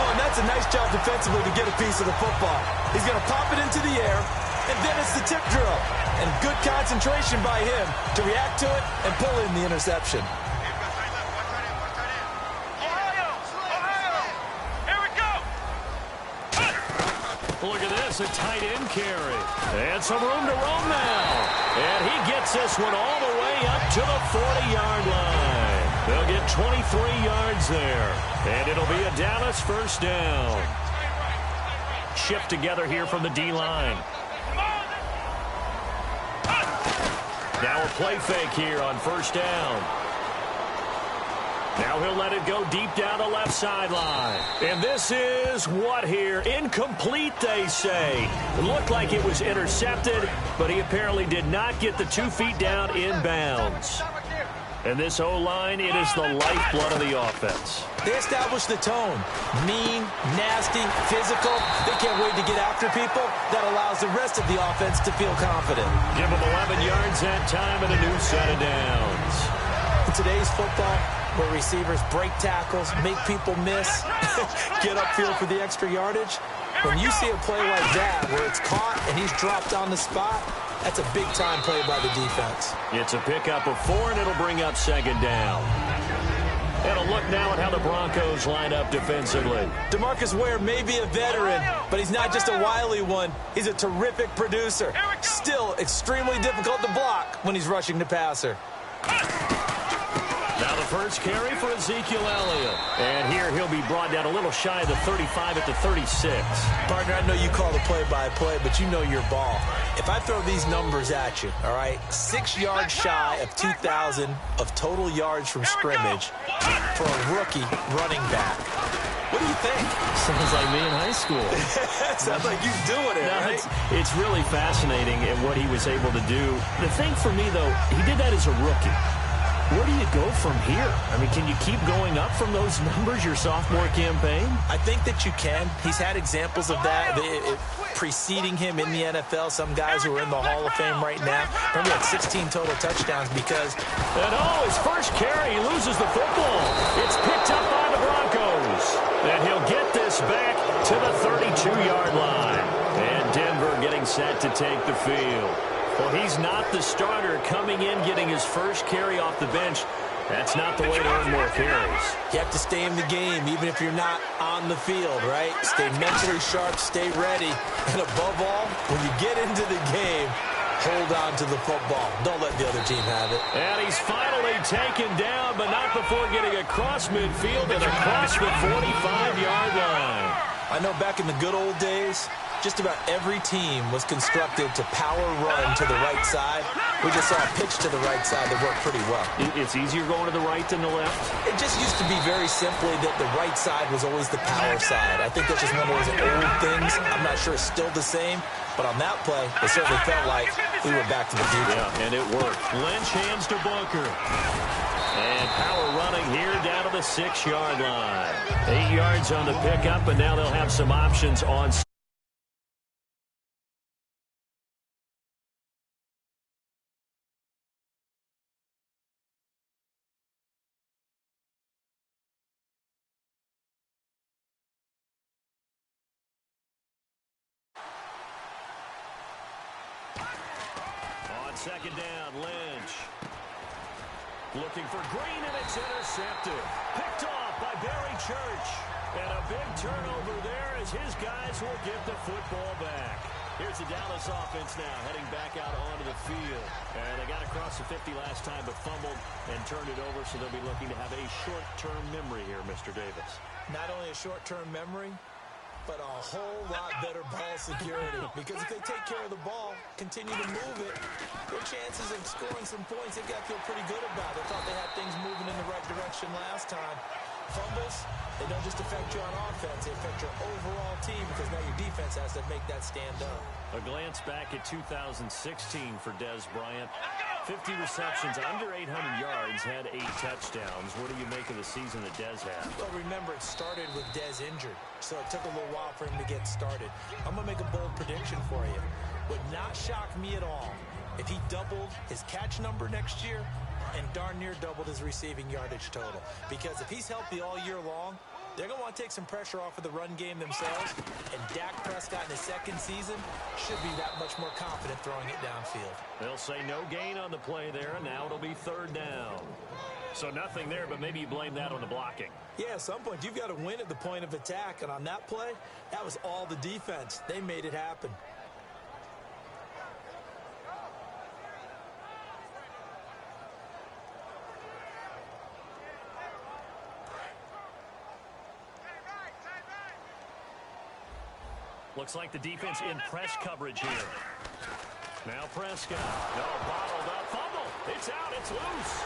Oh, and that's a nice job defensively to get a piece of the football. He's going to pop it into the air, And then it's the tip drill. And good concentration by him to react to it and pull in the interception. Look at this, a tight end carry. And some room to roam now. And he gets this one all the way up to the 40-yard line. They'll get 23 yards there. And it'll be a Dallas first down. Shift together here from the D-line. Now a play fake here on first down. Now he'll let it go deep down the left sideline. And this is what here? Incomplete, they say. It looked like it was intercepted, but he apparently did not get the 2 feet down inbounds. And this O-line, it is the lifeblood of the offense. They established the tone. Mean, nasty, physical. They can't wait to get after people. That allows the rest of the offense to feel confident. Give them 11 yards that time and a new set of downs. In today's football, where receivers break tackles, make people miss, get upfield for the extra yardage, when you see a play like that where it's caught and he's dropped on the spot, that's a big-time play by the defense. It's a pickup of 4, and it'll bring up second down. And a look now at how the Broncos line up defensively. DeMarcus Ware may be a veteran, but he's not just a wily one. He's a terrific producer. Still extremely difficult to block when he's rushing the passer. Now the first carry for Ezekiel Elliott. And here he'll be brought down a little shy of the 35 at the 36. Partner, I know you call the play-by-play, but you know your ball. If I throw these numbers at you, all right, 6 yards shy of 2,000 of total yards from scrimmage for a rookie running back. What do you think? Sounds like me in high school. Sounds like you doing it, right? It's really fascinating in what he was able to do. The thing for me, though, he did that as a rookie. Where do you go from here? I mean, can you keep going up from those numbers your sophomore campaign? I think that you can. He's had examples of that preceding him in the NFL. Some guys who are in the Hall of Fame right now. Remember, he had 16 total touchdowns because... And his first carry, he loses the football. It's picked up by the Broncos. And he'll get this back to the 32-yard line. And Denver getting set to take the field. Well, he's not the starter coming in, getting his first carry off the bench. That's not the way to earn more carries. You have to stay in the game, even if you're not on the field, right? Stay mentally sharp, stay ready. And above all, when you get into the game, hold on to the football. Don't let the other team have it. And he's finally taken down, but not before getting across midfield and across the 45-yard line. I know back in the good old days, just about every team was constructed to power run to the right side. We just saw a pitch to the right side that worked pretty well. It's easier going to the right than the left? It just used to be very simply that the right side was always the power side. I think that's just one of those old things. I'm not sure it's still the same, but on that play, it certainly felt like we were back to the future. Yeah, and it worked. Lynch hands to Booker. And power running here down to the 6-yard line. 8 yards on the pickup, and now they'll have some options on. Second down, Lynch. Looking for Green, and it's intercepted. Picked off by Barry Church. And a big turnover there as his guys will get the football back. Here's the Dallas offense now, heading back out onto the field. And they got across the 50 last time, but fumbled and turned it over, so they'll be looking to have a short-term memory here, Mr. Davis. Not only a short-term memory, but a whole lot better ball security. Because if they take care of the ball, continue to move it, their chances of scoring some points, they've got to feel pretty good about. They thought they had things moving in the right direction last time. Fumbles, they don't just affect you on offense, they affect your overall team because now your defense has to make that stand up. A glance back at 2016 for Dez Bryant. 50 receptions, under 800 yards, had 8 touchdowns. What do you make of the season that Dez had? Well, remember, it started with Dez injured, so it took a little while for him to get started. I'm going to make a bold prediction for you. Would not shock me at all if he doubled his catch number next year and darn near doubled his receiving yardage total. Because if he's healthy all year long, They're going to want to take some pressure off of the run game themselves, and Dak Prescott in his second season should be that much more confident throwing it downfield. They'll say no gain on the play there, and now it'll be third down. So nothing there, but maybe you blame that on the blocking. Yeah, at some point, you've got to win at the point of attack, and on that play, that was all the defense. They made it happen. Looks like the defense in press coverage here. Now Prescott. No, bottled up. Fumble. It's out. It's loose.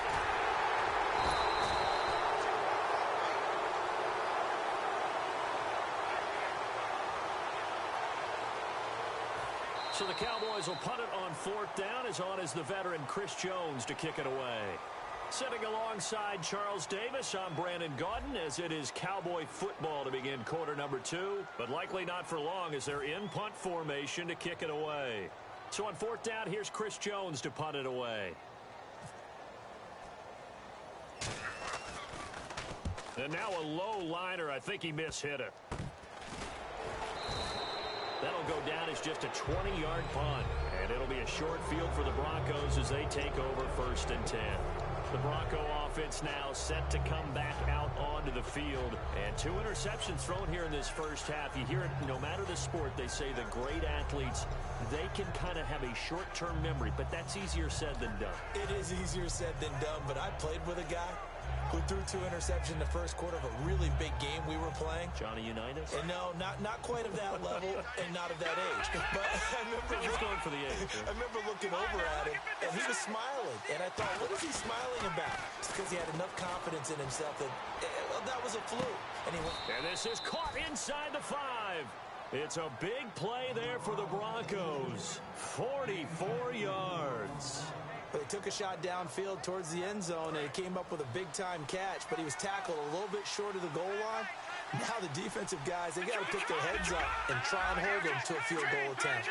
So the Cowboys will punt it on fourth down. As on is the veteran Chris Jones to kick it away. Sitting alongside Charles Davis, I'm Brandon Gaudin, as it is Cowboy football to begin quarter number 2, but likely not for long as they're in punt formation to kick it away. So on fourth down, here's Chris Jones to punt it away. And now a low liner. I think he mishit it. That'll go down as just a 20-yard punt, and it'll be a short field for the Broncos as they take over first and 10. The Bronco offense now set to come back out onto the field. And 2 interceptions thrown here in this first half. You hear it, no matter the sport, they say the great athletes, they can kind of have a short-term memory, but that's easier said than done. It is easier said than done, but I played with a guy who threw 2 interceptions in the first quarter of a really big game we were playing. Johnny Unitas? And no, not quite of that level and not of that age. But I remember going for the age. I remember looking over at him, and he was smiling. And I thought, what is he smiling about? It's because he had enough confidence in himself that that was a fluke. And he went. And this is caught inside the 5. It's a big play there for the Broncos. 44 yards. They took a shot downfield towards the end zone, and he came up with a big-time catch, but he was tackled a little bit short of the goal line. Now the defensive guys, they got to pick their heads up and try and hold him to a field goal attempt.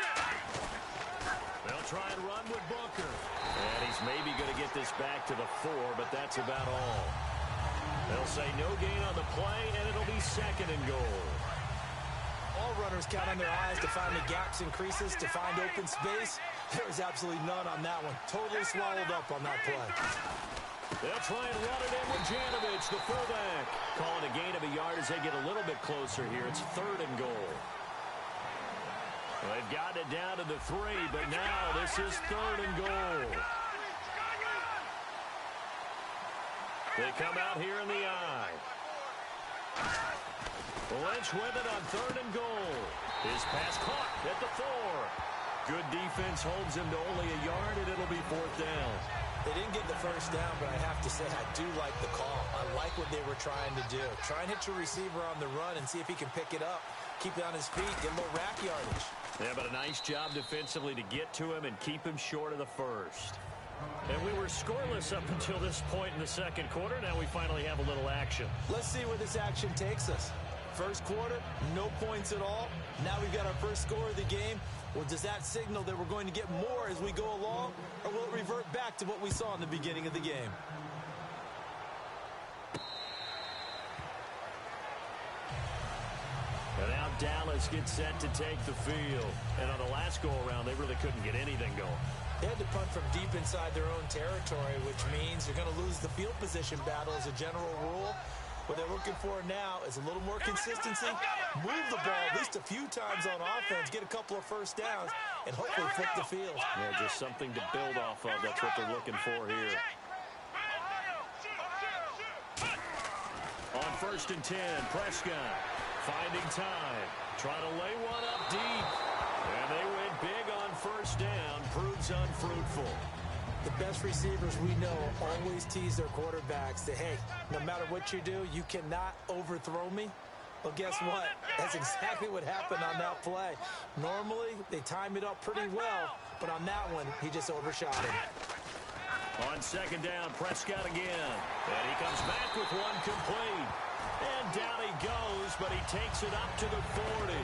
They'll try and run with Booker. And he's maybe going to get this back to the 4, but that's about all. They'll say no gain on the play, and it'll be second and goal. All runners count on their eyes to find the gaps and creases, to find open space. There's absolutely none on that one. Totally swallowed up on that play. They'll try and run it in with Janovich, the fullback. Calling a gain of a yard as they get a little bit closer here. It's third and goal. Well, they've gotten it down to the 3, but now this is third and goal. They come out here in the I. Lynch with it on third and goal. His pass caught at the 4. Good defense holds him to only a yard, and it'll be fourth down. They didn't get the first down, but I have to say I do like the call. I like what they were trying to do. Try and hit your receiver on the run and see if he can pick it up. Keep it on his feet, get a little rack yardage. Yeah, but a nice job defensively to get to him and keep him short of the first. And we were scoreless up until this point in the second quarter. Now we finally have a little action. Let's see where this action takes us. First quarter, no points at all. Now we've got our first score of the game. Well, does that signal that we're going to get more as we go along, or will it revert back to what we saw in the beginning of the game? And now Dallas gets set to take the field. And on the last go-around, they really couldn't get anything going. They had to punt from deep inside their own territory, which means you're going to lose the field position battle as a general rule. What they're looking for now is a little more consistency, move the ball at least a few times on offense, get a couple of first downs, and hopefully flip the field. Yeah, just something to build off of. That's what they're looking for here. On first and 10, Prescott finding time, trying to lay one up deep. And they went big on first down, proves unfruitful. The best receivers we know always tease their quarterbacks that, hey, no matter what you do, you cannot overthrow me. Well, guess what? That's exactly what happened on that play. Normally, they time it up pretty well, but on that one, he just overshot him. On second down, Prescott again. And he comes back with one complete. And down he goes, but he takes it up to the 40.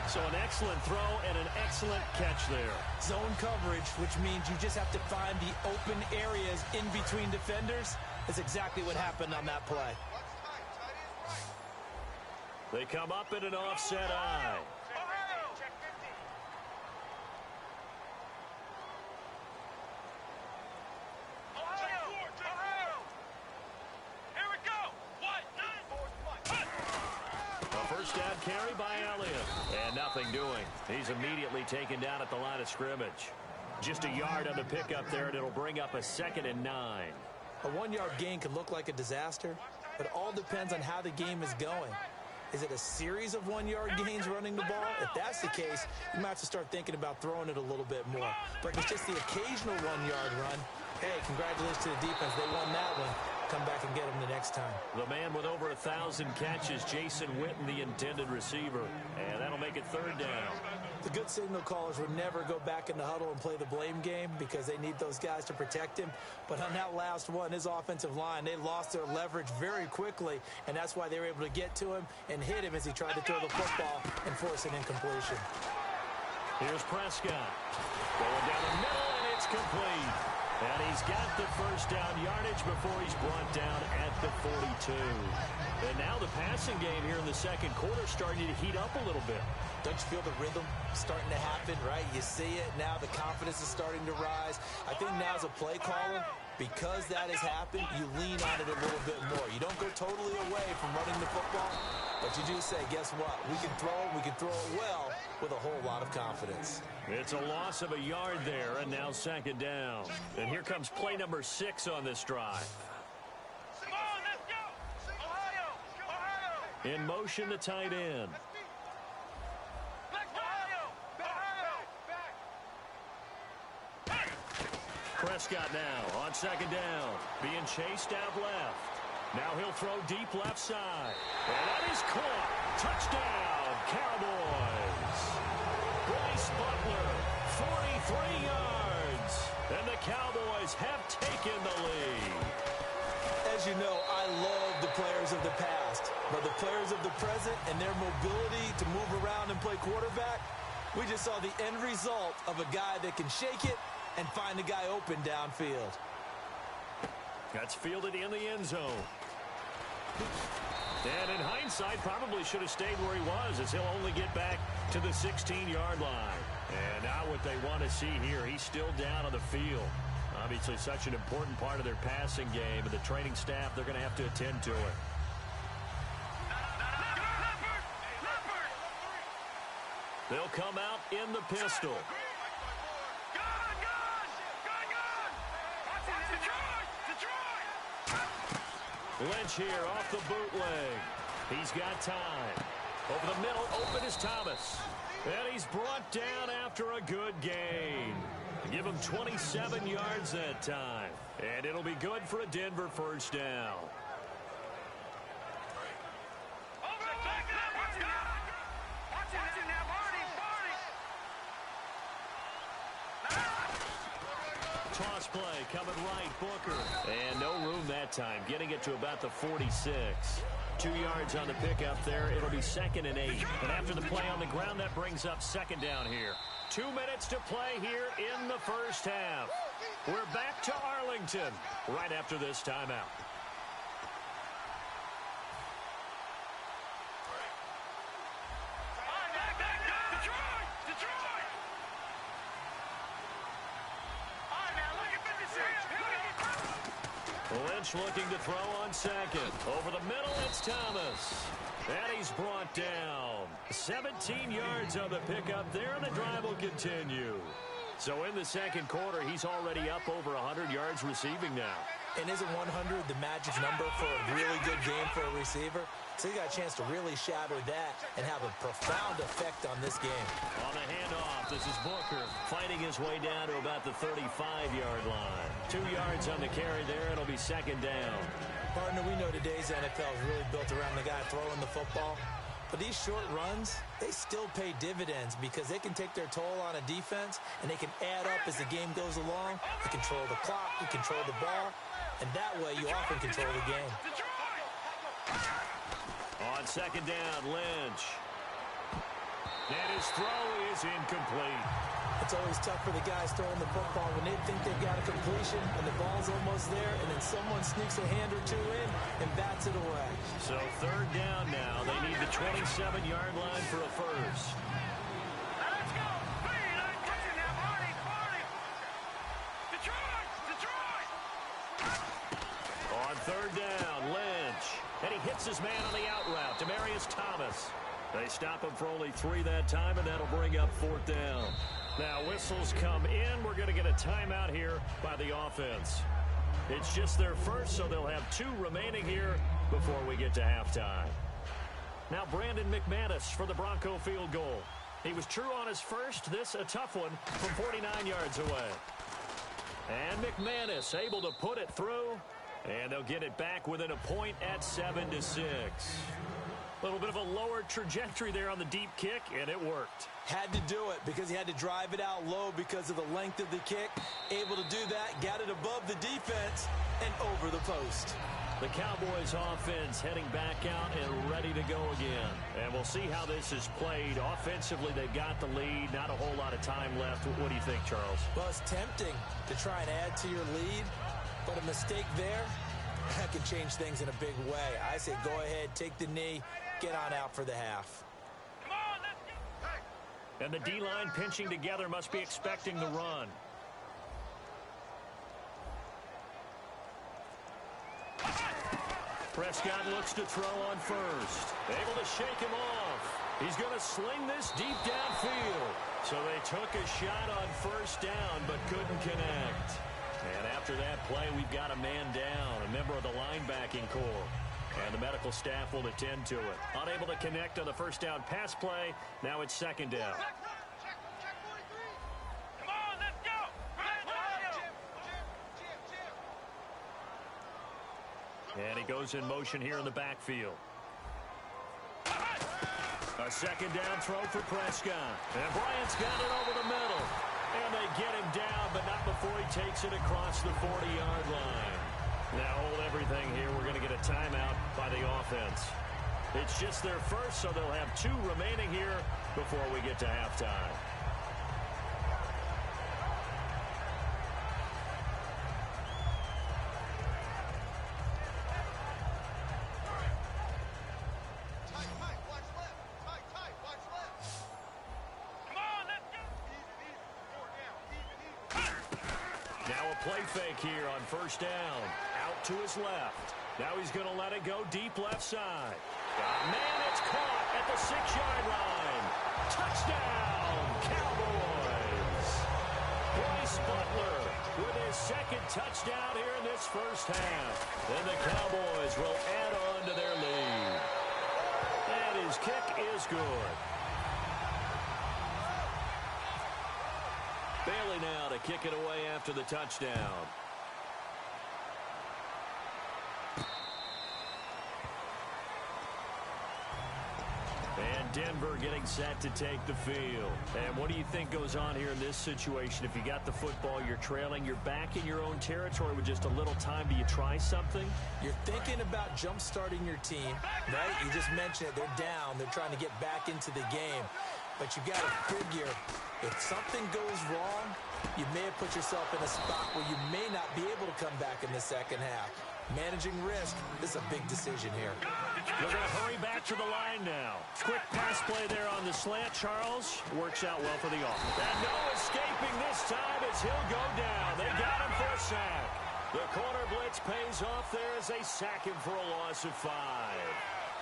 So an excellent throw and an excellent catch there. Zone coverage, which means you just have to find the open areas in between defenders. That's exactly what happened on that play. They come up in an offset eye. First down carry by Elliott. And nothing doing. He's immediately taken down at the line of scrimmage. Just a yard on the pickup there, and it'll bring up a 2nd and 9. A 1-yard gain can look like a disaster, but it all depends on how the game is going. Is it a series of 1-yard gains running the ball? If that's the case, you might have to start thinking about throwing it a little bit more. But if it's just the occasional 1-yard run, hey, congratulations to the defense. They won that one. Come back and get them the next time. The man with over 1,000 catches, Jason Witten, the intended receiver. And that'll make it 3rd down. The good signal callers would never go back in the huddle and play the blame game because they need those guys to protect him. But on that last one, his offensive line, they lost their leverage very quickly, and that's why they were able to get to him and hit him as he tried to throw the football and force an incompletion. Here's Prescott. Going down the middle, and it's complete. And he's got the first down yardage before he's brought down at the 42. And now the passing game here in the second quarter starting to heat up a little bit. Don't you feel the rhythm starting to happen, right? You see it. Now the confidence is starting to rise. I think now as a play caller, because that has happened, you lean on it a little bit more. You don't go totally away from running the football, but you do say, guess what? We can throw it well with a whole lot of confidence. It's a loss of a yard there, and now 2nd down. And here comes play number 6 on this drive. Come on, let's go! Ohio! In motion, the tight end. Prescott now on 2nd down. Being chased out left. Now he'll throw deep left side. And that is caught. Touchdown, Cowboys. Bryce Butler, 43 yards. And the Cowboys have taken the lead. As you know, I love the players of the past. But the players of the present and their mobility to move around and play quarterback, we just saw the end result of a guy that can shake it and find the guy open downfield. That's fielded in the end zone. And in hindsight, probably should have stayed where he was, as he'll only get back to the 16-yard line. And now what they want to see here, he's still down on the field. Obviously such an important part of their passing game, and the training staff, they're going to have to attend to it. They'll come out in the pistol. Lynch here off the bootleg. He's got time. Over the middle, open is Thomas. And he's brought down after a good gain. Give him 27 yards that time. And it'll be good for a Denver first down. Toss play coming right, Booker. And no room that time, getting it to about the 46. 2 yards on the pickup there. It'll be 2nd and 8. And after the play on the ground, that brings up 2nd down here. 2 minutes to play here in the first half. We're back to Arlington right after this timeout. Lynch looking to throw on 2nd. Over the middle, it's Thomas. And he's brought down. 17 yards on the pickup there, and the drive will continue. So in the second quarter, he's already up over 100 yards receiving now. And isn't 100 the magic number for a really good game for a receiver? So he got a chance to really shatter that and have a profound effect on this game. On the handoff, this is Booker fighting his way down to about the 35-yard line. 2 yards on the carry there. It'll be 2nd down. Partner, we know today's NFL is really built around the guy throwing the football. But these short runs, they still pay dividends because they can take their toll on a defense and they can add up as the game goes along. You control the clock, you control the ball, and that way you often control the game. On 2nd down, Lynch. And his throw is incomplete. It's always tough for the guys throwing the football when they think they've got a completion and the ball's almost there, and then someone sneaks a hand or two in and bats it away. So third down now. They need the 27-yard line for a first. Let's go. Touching now, Marty. Detroit. On third down, Lynch. And he hits his man on the out route, Demaryius Thomas. They stop him for only 3 that time, and that'll bring up fourth down. Now whistles come in. We're going to get a timeout here by the offense. It's just their first, so they'll have 2 remaining here before we get to halftime. Now Brandon McManus for the Bronco field goal. He was true on his first. This a tough one from 49 yards away. And McManus able to put it through, and they'll get it back within a point at 7-6. A little bit of a lower trajectory there on the deep kick, and it worked. Had to do it because he had to drive it out low because of the length of the kick. Able to do that, got it above the defense and over the post. The Cowboys offense heading back out and ready to go again. And we'll see how this is played. Offensively, they've got the lead. Not a whole lot of time left. What do you think, Charles? Well, it's tempting to try and add to your lead, but a mistake there, that could change things in a big way. I say go ahead, take the knee, get on out for the half. Come on, let's go. Hey. And the D-line pinching together must be expecting the run. Prescott looks to throw on first. Able to shake him off. He's going to sling this deep downfield. So they took a shot on first down but couldn't connect. And after that play, we've got a man down, a member of the linebacking corps. And the medical staff will attend to it. Unable to connect on the first down pass play. Now it's second down. Check 43. Come on, let's go. And he goes in motion here in the backfield. A second down throw for Prescott. And Bryant's got it over the middle. And they get him down, but not before he takes it across the 40-yard line. Now hold everything here. We're going to get a timeout by the offense. It's just their first, so they'll have 2 remaining here before we get to halftime. Play fake here on first down. Out to his left. Now he's going to let it go deep left side. Man, it's caught at the 6-yard line. Touchdown, Cowboys. Bryce Butler with his second touchdown here in this first half. Then the Cowboys will add on to their lead. And his kick is good. Bailey now to kick it away after the touchdown. And Denver getting set to take the field. And what do you think goes on here in this situation? If you got the football, you're trailing, you're back in your own territory with just a little time. Do you try something? You're thinking about jump-starting your team, right? You just mentioned it. They're down. They're trying to get back into the game. But you got to figure, if something goes wrong, you may have put yourself in a spot where you may not be able to come back in the second half. Managing risk, this is a big decision here. They're going to hurry back to the line now. Quick pass play there on the slant, Charles. Works out well for the offense. And no escaping this time as he'll go down. They got him for a sack. The corner blitz pays off there as they sack him for a loss of 5.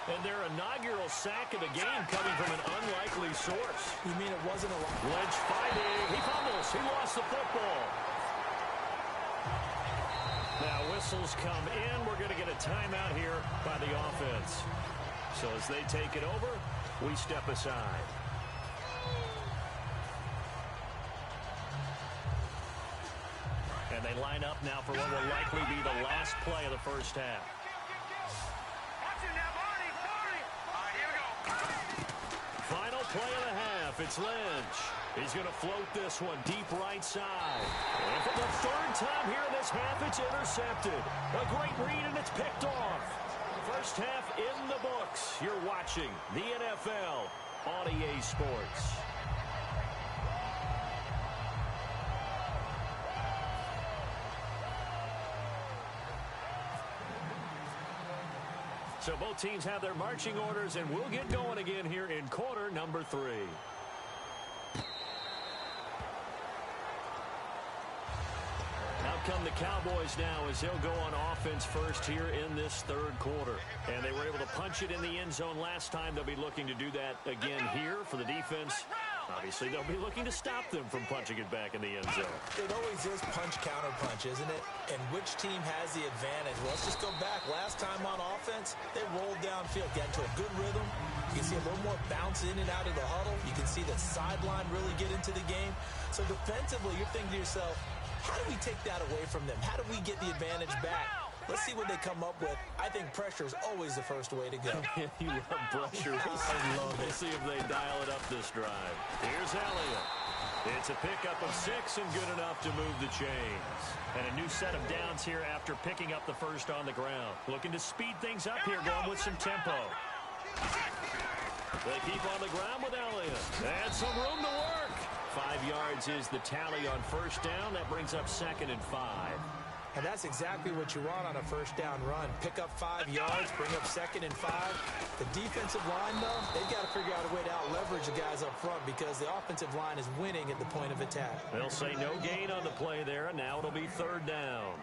And their inaugural sack of the game coming from an unlikely source. You mean it wasn't a lot? Lynch fighting. He fumbles. He lost the football. Now whistles come in. We're going to get a timeout here by the offense. So as they take it over, we step aside. And they line up now for what will likely be the last play of the first half. Final play of the half. It's Lynch. He's going to float this one deep right side. And for the third time here in this half, it's intercepted. A great read, and it's picked off. First half in the books. You're watching the NFL on EA Sports. So both teams have their marching orders, and we'll get going again here in quarter number 3. Out come the Cowboys now as they'll go on offense first here in this third quarter. And they were able to punch it in the end zone last time. They'll be looking to do that again here for the defense. Obviously, they'll be looking to stop them from punching it back in the end zone. It always is punch-counter-punch, isn't it? And which team has the advantage? Well, let's just go back. Last time on offense, they rolled downfield, got into a good rhythm. You can see a little more bounce in and out of the huddle. You can see the sideline really get into the game. So defensively, you're thinking to yourself, how do we take that away from them? How do we get the advantage back? Let's see what they come up with. I think pressure is always the first way to go. You love pressure. I love it. We'll see if they dial it up this drive. Here's Elliott. It's a pickup of 6 and good enough to move the chains. And a new set of downs here after picking up the first on the ground. Looking to speed things up here, going with some tempo. They keep on the ground with Elliott. And some room to work. 5 yards is the tally on first down. That brings up 2nd and 5. And that's exactly what you want on a first down run. Pick up 5 yards, bring up 2nd and 5. The defensive line, though, they've got to figure out a way to out-leverage the guys up front because the offensive line is winning at the point of attack. They'll say no gain on the play there, and now it'll be 3rd down.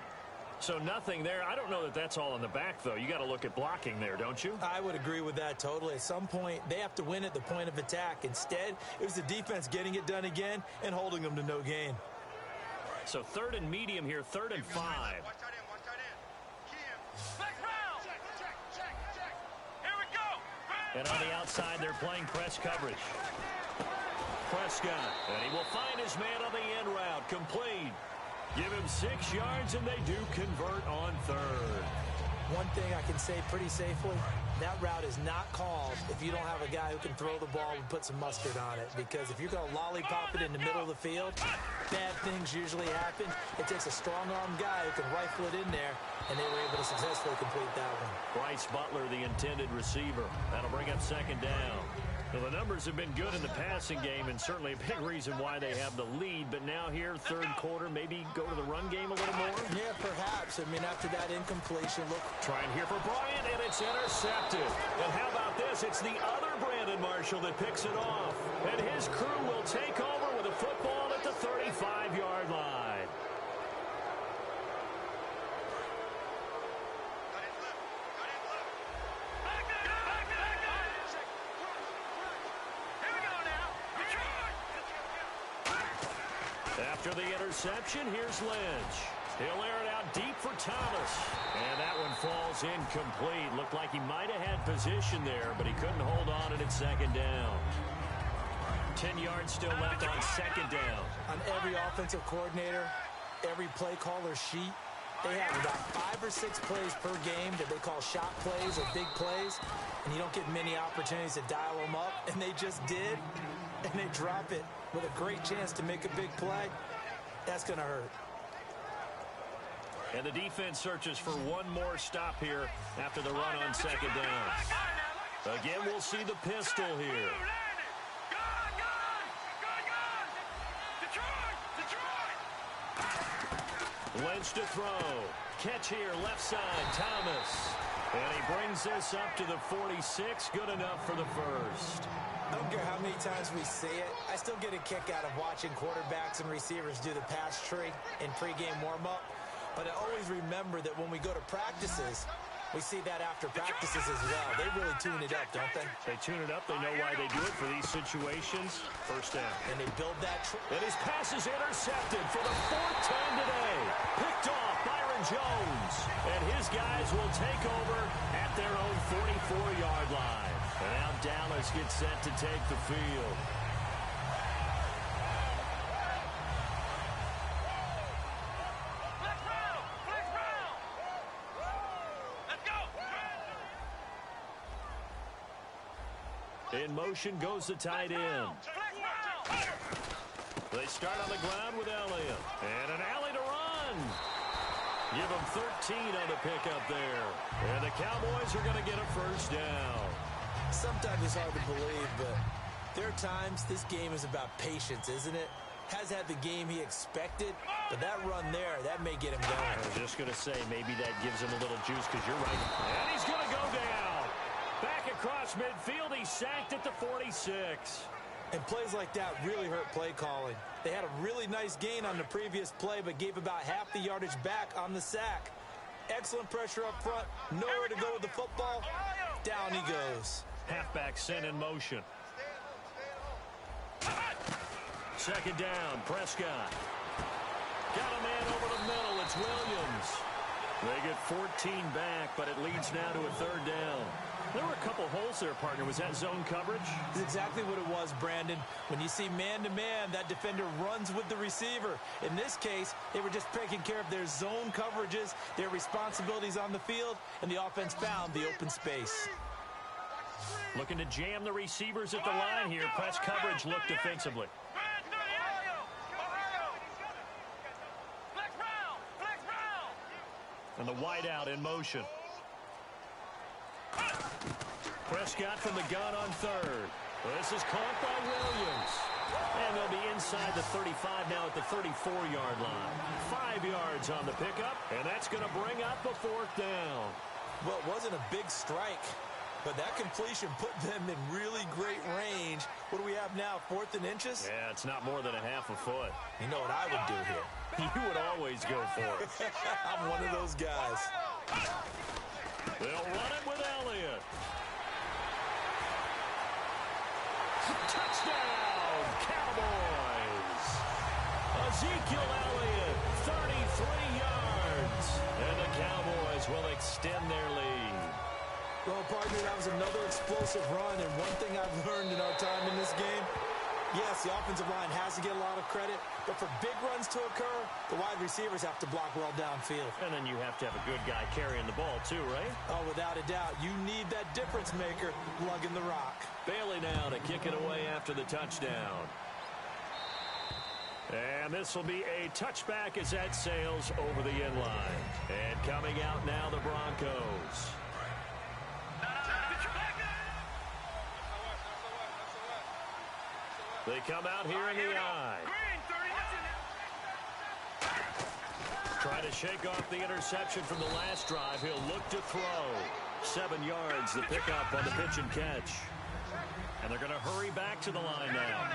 So nothing there. I don't know that that's all in the back, though. You got to look at blocking there, don't you? I would agree with that totally. At some point, they have to win at the point of attack. Instead, it was the defense getting it done again and holding them to no gain. So 3rd and medium here, 3rd and 5. Watch that in. Flex round. Check. Here we go. And on the outside, they're playing press coverage. Prescott, and he will find his man on the end route, complete. Give him 6 yards, and they do convert on 3rd. One thing I can say pretty safely, that route is not called if you don't have a guy who can throw the ball and put some mustard on it. Because if you're going to lollipop it in the middle of the field, bad things usually happen. It takes a strong-arm guy who can rifle it in there, and they were able to successfully complete that one. Bryce Butler, the intended receiver. That'll bring up 2nd down. Well, the numbers have been good in the passing game, and certainly a big reason why they have the lead. But now here, 3rd quarter, maybe go to the run game a little more? Yeah, perhaps. I mean, after that incompletion, look. Trying here for Bryant, and it's intercepted. And how about this? It's the other Brandon Marshall that picks it off. And his crew will take over with a football at the 35-yard line. After the interception, here's Lynch. He'll air it out deep for Thomas. And that one falls incomplete. Looked like he might have had position there, but he couldn't hold on it at 2nd down. 10 yards still left on 2nd down. On every offensive coordinator, every play caller sheet, they have about 5 or 6 plays per game that they call shot plays or big plays, and you don't get many opportunities to dial them up, and they just did, and they drop it with a great chance to make a big play. That's going to hurt. And the defense searches for one more stop here after the run on 2nd down. Again, we'll see the pistol here. Lynch to throw. Catch here, left side, Thomas. And he brings this up to the 46. Good enough for the first. I don't care how many times we see it. I still get a kick out of watching quarterbacks and receivers do the pass tree in pregame warm-up. But I always remember that when we go to practices, we see that after practices as well. They really tune it up, don't they? They tune it up. They know why they do it for these situations. First down. And they build that. And his pass is intercepted for the 4th time today. Picked off Byron Jones. And his guys will take over at their own 44-yard line. And now Dallas gets set to take the field. In motion goes the tight end. They start on the ground with Elliott. And an alley to run. Give them 13 on the pickup there. And the Cowboys are going to get a first down. Sometimes it's hard to believe, but There are times this game is about patience, isn't it? Has had the game he expected, but that run there, that may get him going. I was just going to say, maybe that gives him a little juice because you're right. And he's going to go down. Back across midfield, he's sacked at the 46. And plays like that really hurt play calling. They had a really nice gain on the previous play, but gave about half the yardage back on the sack. Excellent pressure up front. Nowhere to go with the football. Down he goes. Halfback sent in motion. Second down, Prescott. Got a man over the middle. It's Williams. They get 14 back, but it leads now to a third down. There were a couple holes there, partner. Was that zone coverage? That's exactly what it was, Brandon. When you see man-to-man, that defender runs with the receiver. In this case, they were just taking care of their zone coverages, their responsibilities on the field, and the offense found the open space. Looking to jam the receivers at the line here. Press coverage looked defensively. And the wideout in motion. Prescott from the gun on third. This is caught by Williams. And they'll be inside the 35 now at the 34-yard line. 5 yards on the pickup, and that's going to bring up a fourth down. Well, it wasn't a big strike, but that completion put them in really great range. What do we have now, 4th and inches? Yeah, it's not more than a half a foot. You know what I would do here? You would always go for it. I'm one of those guys. They'll run it with Elliott. Touchdown, Cowboys. Ezekiel Elliott, 33 yards. And the Cowboys will extend their lead. Well, partner, that was another explosive run, and one thing I've learned in our time in this game, yes, the offensive line has to get a lot of credit, but for big runs to occur, the wide receivers have to block well downfield. And then you have to have a good guy carrying the ball too, right? Oh, without a doubt. You need that difference maker lugging the rock. Bailey now to kick it away after the touchdown. And this will be a touchback as that sails over the end line. And coming out now, the Broncos. They come out here in the eye. Try to shake off the interception from the last drive. He'll look to throw. 7 yards, the pickup on the pitch and catch. And they're going to hurry back to the line now.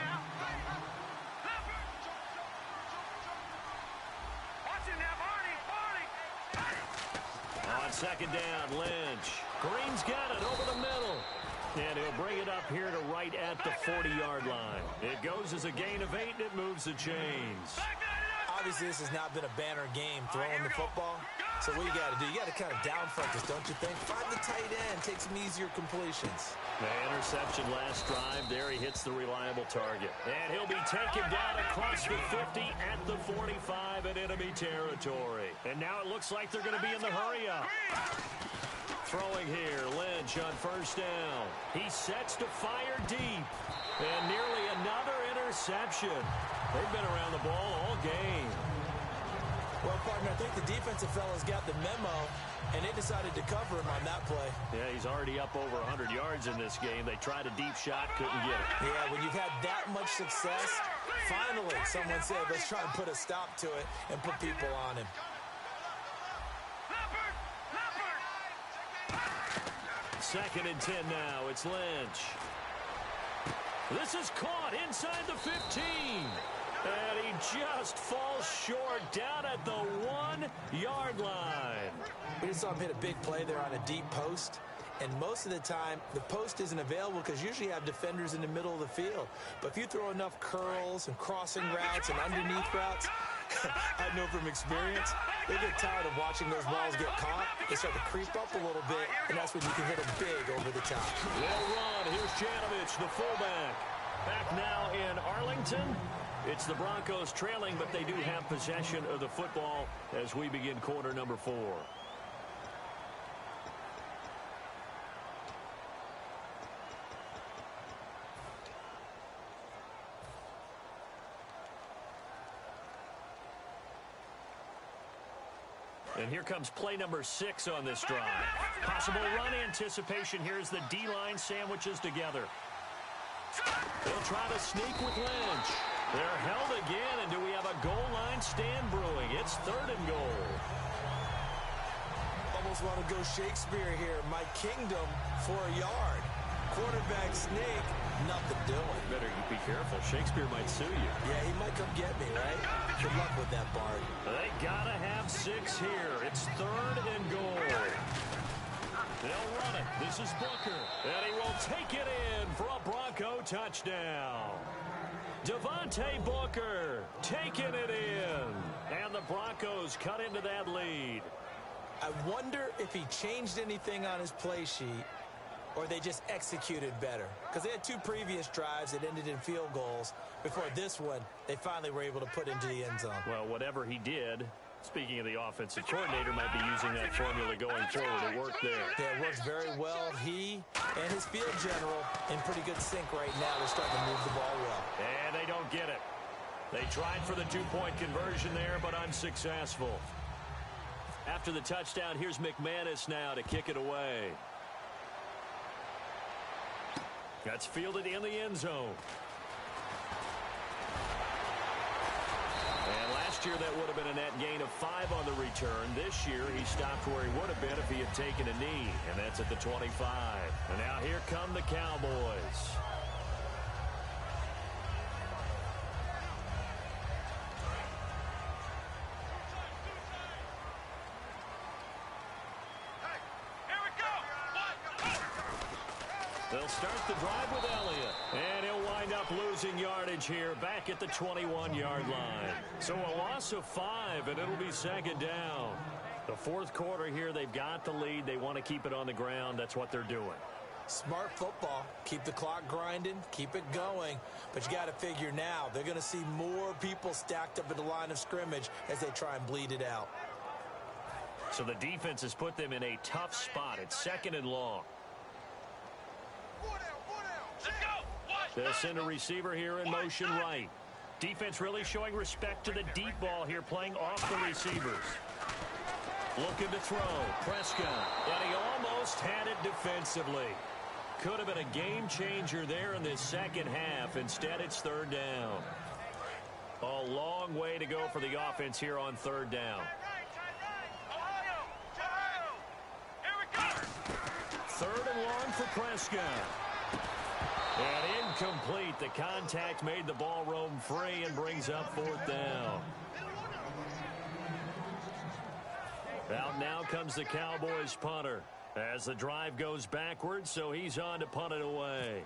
On second down, Lynch. Green's got it over the middle. And he'll bring it up here to right at the 40-yard line. It goes as a gain of 8, and it moves the chains. Obviously, this has not been a banner game throwing the football. So what you got to do, you got to kind of down focus, don't you think? Find the tight end, take some easier completions. The interception last drive. There he hits the reliable target. And he'll be taken down across the 50 at the 45 in enemy territory. And now it looks like they're going to be in the hurry-up. Throwing here, Lynch on first down. He sets to fire deep. And nearly another interception. They've been around the ball all game. Well, partner, I think the defensive fellas got the memo, and they decided to cover him on that play. Yeah, he's already up over 100 yards in this game. They tried a deep shot, couldn't get it. Yeah, when you've had that much success, finally someone said, let's try and put a stop to it and put people on him. Second and 10 now. It's Lynch. This is caught inside the 15. And he just falls short down at the 1-yard line. We just saw him hit a big play there on a deep post. And most of the time, the post isn't available because usually you have defenders in the middle of the field. But if you throw enough curls and crossing routes and underneath routes, I know from experience, they get tired of watching those balls get caught. They start to creep up a little bit, and that's when you can hit them big over the top. Well run. Here's Janovich, the fullback. Back now in Arlington. It's the Broncos trailing, but they do have possession of the football as we begin quarter number 4. And here comes play number 6 on this drive. Possible run anticipation here as the D-line sandwiches together. They'll try to sneak with Lynch. They're held again, and do we have a goal line stand brewing? It's 3rd and goal. Almost want to go Shakespeare here. My kingdom for a yard. Quarterback sneak, nothing doing. Better be careful. Shakespeare might sue you. Yeah, he might come get me, right? Good luck with that, Bart. They got to have 6 here. It's 3rd and goal. They'll run it. This is Booker. And he will take it in for a Bronco touchdown. Devontae Booker taking it in. And the Broncos cut into that lead. I wonder if he changed anything on his play sheet or they just executed better. Because they had 2 previous drives that ended in field goals. Before this one, they finally were able to put into the end zone. Well, whatever he did, speaking of the offensive coordinator, might be using that formula going forward. It worked there. Yeah, it works very well. He and his field general in pretty good sync right now. They're starting to move the ball well. And they don't get it. They tried for the 2-point conversion there, but unsuccessful. After the touchdown, here's McManus now to kick it away. That's fielded in the end zone. And last year, that would have been a net gain of 5 on the return. This year, he stopped where he would have been if he had taken a knee, and that's at the 25. And now here come the Cowboys. They'll start the drive with Elliott. And he'll wind up losing yardage here back at the 21-yard line. So a loss of 5, and it'll be 2nd down. The 4th quarter here, they've got the lead. They want to keep it on the ground. That's what they're doing. Smart football. Keep the clock grinding. Keep it going. But you got to figure now, they're going to see more people stacked up at the line of scrimmage as they try and bleed it out. So the defense has put them in a tough spot. It's 2nd and long. They'll send a receiver here in motion right. Defense really showing respect to the deep ball here, playing off the receivers. Looking to throw. Prescott. And he almost had it defensively. Could have been a game changer there in this second half. Instead, it's 3rd down. A long way to go for the offense here on 3rd down. 3rd and long for Prescott. And incomplete. The contact made the ball roam free and brings up 4th down. Out now comes the Cowboys punter as the drive goes backwards, so he's on to punt it away.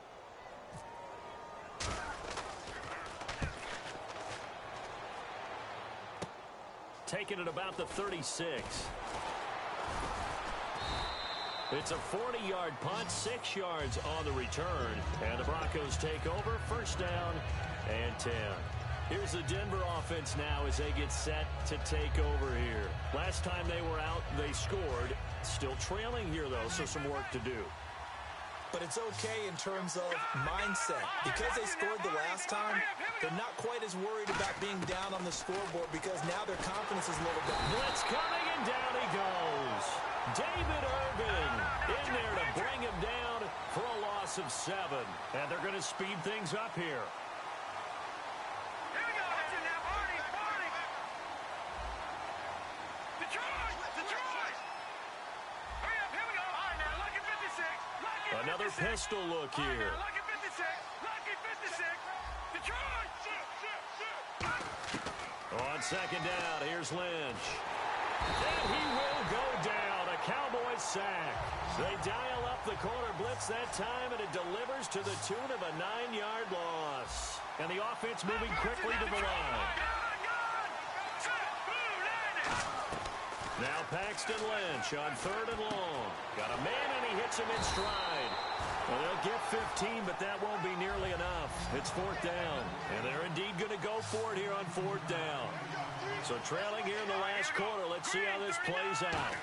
Taking it about the 36. It's a 40-yard punt, 6 yards on the return. And the Broncos take over, 1st down and 10. Here's the Denver offense now as they get set to take over here. Last time they were out, they scored. Still trailing here, though, so some work to do. But it's okay in terms of mindset. Because they scored the last time, they're not quite as worried about being down on the scoreboard because now their confidence is a little bit. Blitz coming, and down he goes. David Irving in there to bring him down for a loss of 7. And they're going to speed things up here. Here we go. Party. Detroit. Hurry up. Here we go. All right, now, lucky 56. Another pistol look here. Lucky 56. Detroit. On 2nd down, here's Lynch. And he will go down. A Cowboys sack. They dial up the corner blitz that time, and it delivers to the tune of a 9-yard loss. And the offense moving quickly to the line. Now Paxton Lynch on 3rd and long. Got a man, and he hits him in stride. Well, they'll get 15, but that won't be nearly enough. It's 4th down, and they're indeed going to go for it here on 4th down. So trailing here in the last quarter. Let's see how this plays out.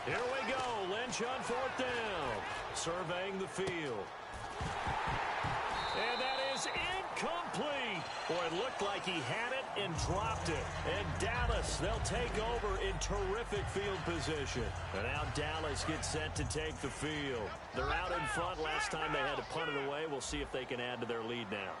Here we go. Lynch on 4th down. Surveying the field. And that is incomplete. Boy, look looked like he had it and dropped it. And Dallas, they'll take over in terrific field position. And now Dallas gets set to take the field. They're out in front. Last time they had to punt it away. We'll see if they can add to their lead now.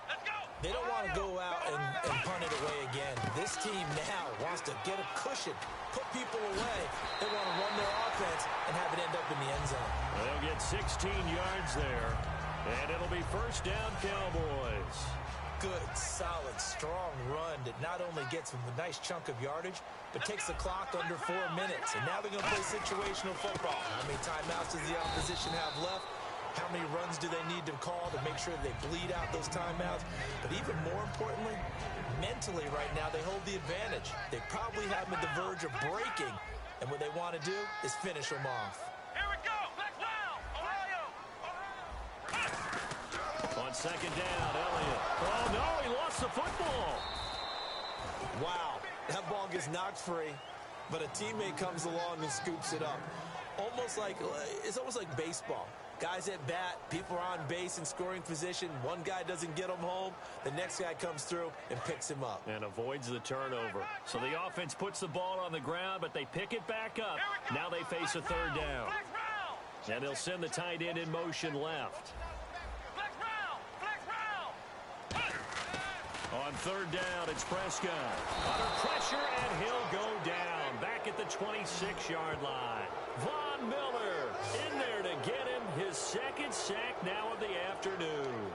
They don't want to go out and punt it away again. This team now wants to get a cushion, put people away. They want to run their offense and have it end up in the end zone. They'll get 16 yards there, and it'll be first down Cowboys. Good, solid, strong run that not only gets them a nice chunk of yardage, but takes the clock under 4 minutes. And now they're going to play situational football. How many timeouts does the opposition have left? How many runs do they need to call to make sure they bleed out those timeouts? But even more importantly, mentally right now, they hold the advantage. They probably have them at the verge of breaking, and what they want to do is finish them off. Here we go. Let's Ohio. On second down, Elliott. Oh, no, he lost the football. Wow, that ball gets knocked free, but a teammate comes along and scoops it up. It's almost like baseball. Guys at bat, people are on base in scoring position. One guy doesn't get him home. The next guy comes through and picks him up. And avoids the turnover. So the offense puts the ball on the ground, but they pick it back up. Now they face a third down. And they'll send the tight end in motion left. On third down, it's Prescott. Under pressure, and he'll go down. Back at the 26-yard line. Von Miller in there to get him his second sack now of the afternoon.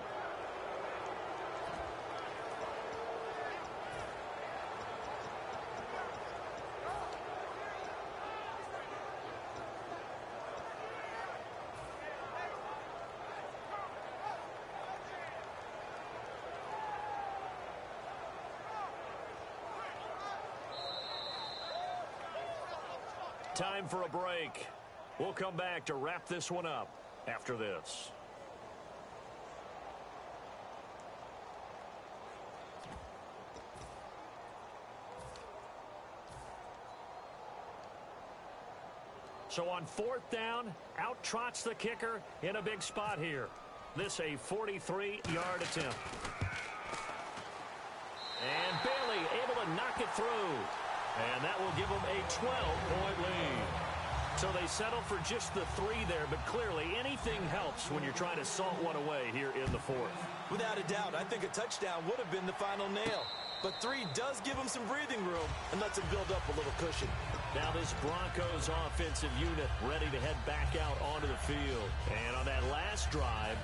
Time for a break. We'll come back to wrap this one up after this. So on fourth down, out trots the kicker in a big spot here. This a 43-yard attempt. And Bailey able to knock it through. And that will give them a 12-point lead. So they settle for just the 3 there, but clearly anything helps when you're trying to salt one away here in the fourth. Without a doubt, I think a touchdown would have been the final nail. But 3 does give them some breathing room and lets them build up a little cushion. Now this Broncos offensive unit ready to head back out onto the field. And on that last drive,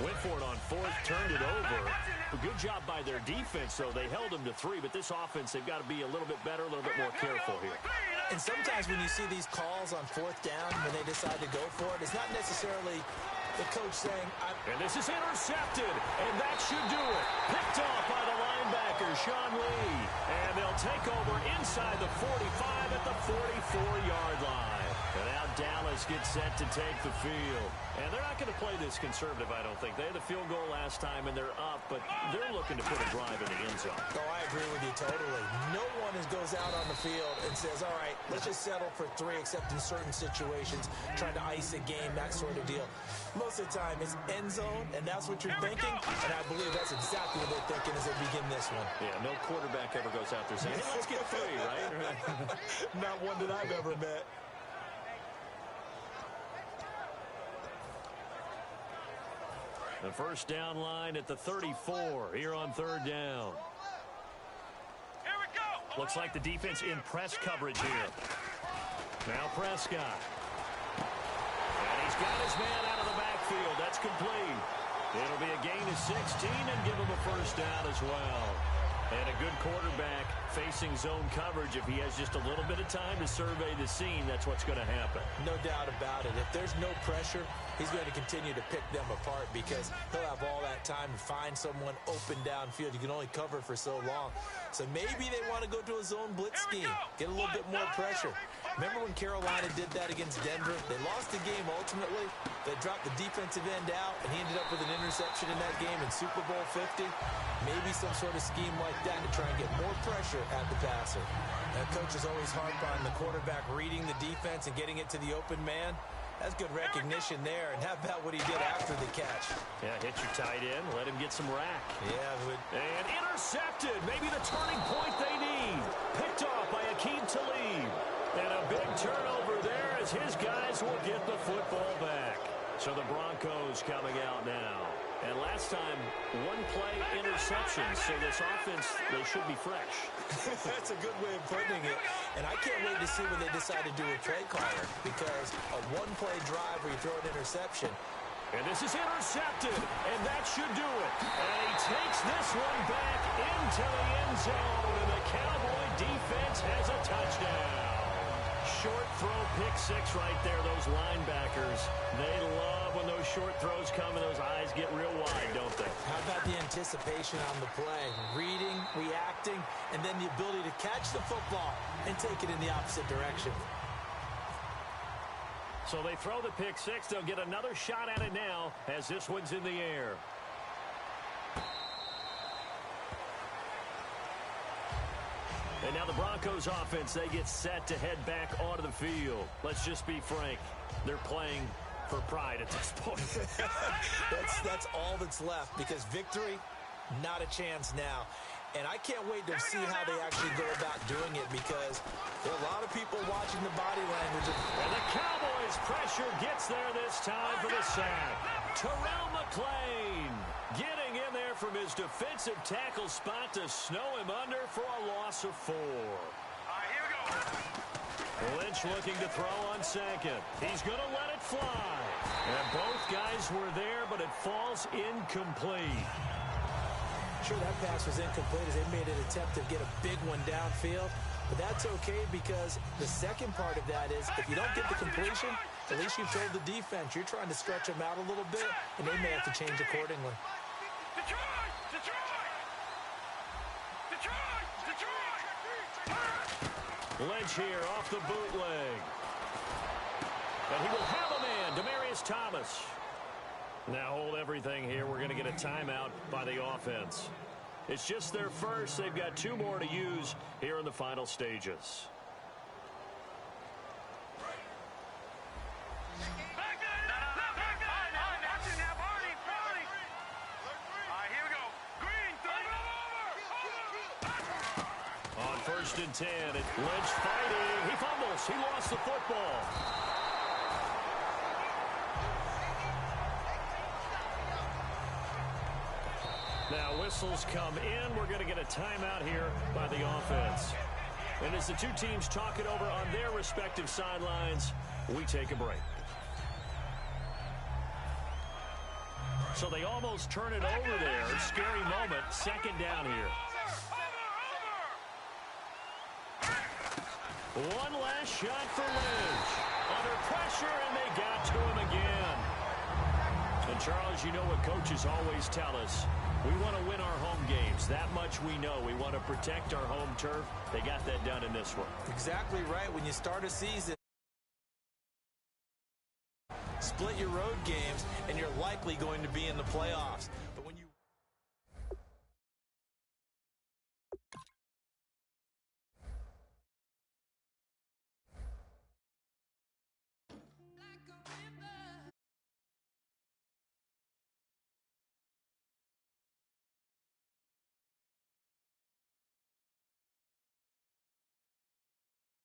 went for it on fourth, turned it over. A good job by their defense, though. They held them to 3, but this offense, they've got to be a little bit better, a little bit more careful here. And sometimes when you see these calls on fourth down, when they decide to go for it, it's not necessarily the coach saying, And this is intercepted, and that should do it. Picked off by the linebacker, Sean Lee. And they'll take over inside the 45 at the 44-yard line. And now Dallas gets set to take the field. And they're not going to play this conservative, I don't think. They had the field goal last time, and they're up, but they're looking to put a drive in the end zone. Oh, I agree with you totally. No one goes out on the field and says, all right, let's just settle for 3, except in certain situations, trying to ice a game, that sort of deal. Most of the time, it's end zone, and that's what you're thinking, and I believe that's exactly what they're thinking as they begin this one. Yeah, no quarterback ever goes out there saying, hey, let's get 3, right? Not one that I've ever met. The first down line at the 34 here on third down. Here we go. Looks like the defense in press coverage here. Now Prescott. And he's got his man out of the backfield. That's complete. It'll be a gain of 16 and give him a first down as well. And a good quarterback facing zone coverage. If he has just a little bit of time to survey the scene, that's what's going to happen. No doubt about it. If there's no pressure, he's going to continue to pick them apart because he'll have all that time to find someone open downfield. You can only cover for so long. So maybe they want to go to a zone blitz scheme, get a little bit more pressure. Remember when Carolina did that against Denver? They lost the game ultimately. They dropped the defensive end out, and he ended up with an interception in that game in Super Bowl 50. Maybe some sort of scheme like that to try and get more pressure at the passer. And coaches always harp on the quarterback reading the defense and getting it to the open man. That's good recognition there. And how about what he did after the catch? Yeah, hit your tight end, let him get some rack. Yeah, and intercepted. Maybe the turning point they need. Picked off by Akeem Talib. And a big turnover there as his guys will get the football back. So the Broncos coming out now. And last time, one play interception. So this offense, they should be fresh. That's a good way of putting it. And I can't wait to see what they decide to do with play caller, because a one-play drive where you throw an interception. And this is intercepted, and that should do it. And he takes this one back into the end zone, and the Cowboy defense has a touchdown. Short throw, pick six right there. Those linebackers, they love when those short throws come and those eyes get real wide, don't they? How about the anticipation on the play? Reading, reacting, and then the ability to catch the football and take it in the opposite direction. So they throw the pick six. They'll get another shot at it now as this one's in the air. And now the Broncos offense, they get set to head back onto the field. Let's just be frank. They're playing for pride at this point. That's all that's left, because victory, not a chance now. And I can't wait to see how they actually go about doing it, because there are a lot of people watching the body language. And the Cowboys' pressure gets there this time for the sack. Terrell McClain getting in there from his defensive tackle spot to snow him under for a loss of 4. All right, here we go. Lynch looking to throw on second. He's going to let it fly. And both guys were there, but it falls incomplete. Sure, that pass was incomplete as they made an attempt to get a big one downfield. But that's okay, because the second part of that is if you don't get the completion, at least you told the defense you're trying to stretch them out a little bit, and they may have to change accordingly. Detroit! Detroit! Detroit! Detroit! Lynch here off the bootleg. And he will have a man, Demaryius Thomas. Now hold everything here. We're going to get a timeout by the offense. It's just their first. They've got 2 more to use here in the final stages. On 1st and 10, Lynch fighting. He fumbles. He lost the football. Now whistles come in. We're going to get a timeout here by the offense. And as the two teams talk it over on their respective sidelines, we take a break. So they almost turn it over there. Scary moment. 2nd down here. One last shot for Lynch. Under pressure, and they got to him again. And Charles, you know what coaches always tell us. We want to win our home games. That much we know. We want to protect our home turf. They got that done in this one. Exactly right. When you start a season, split your road games, and you're likely going to be in the playoffs. But when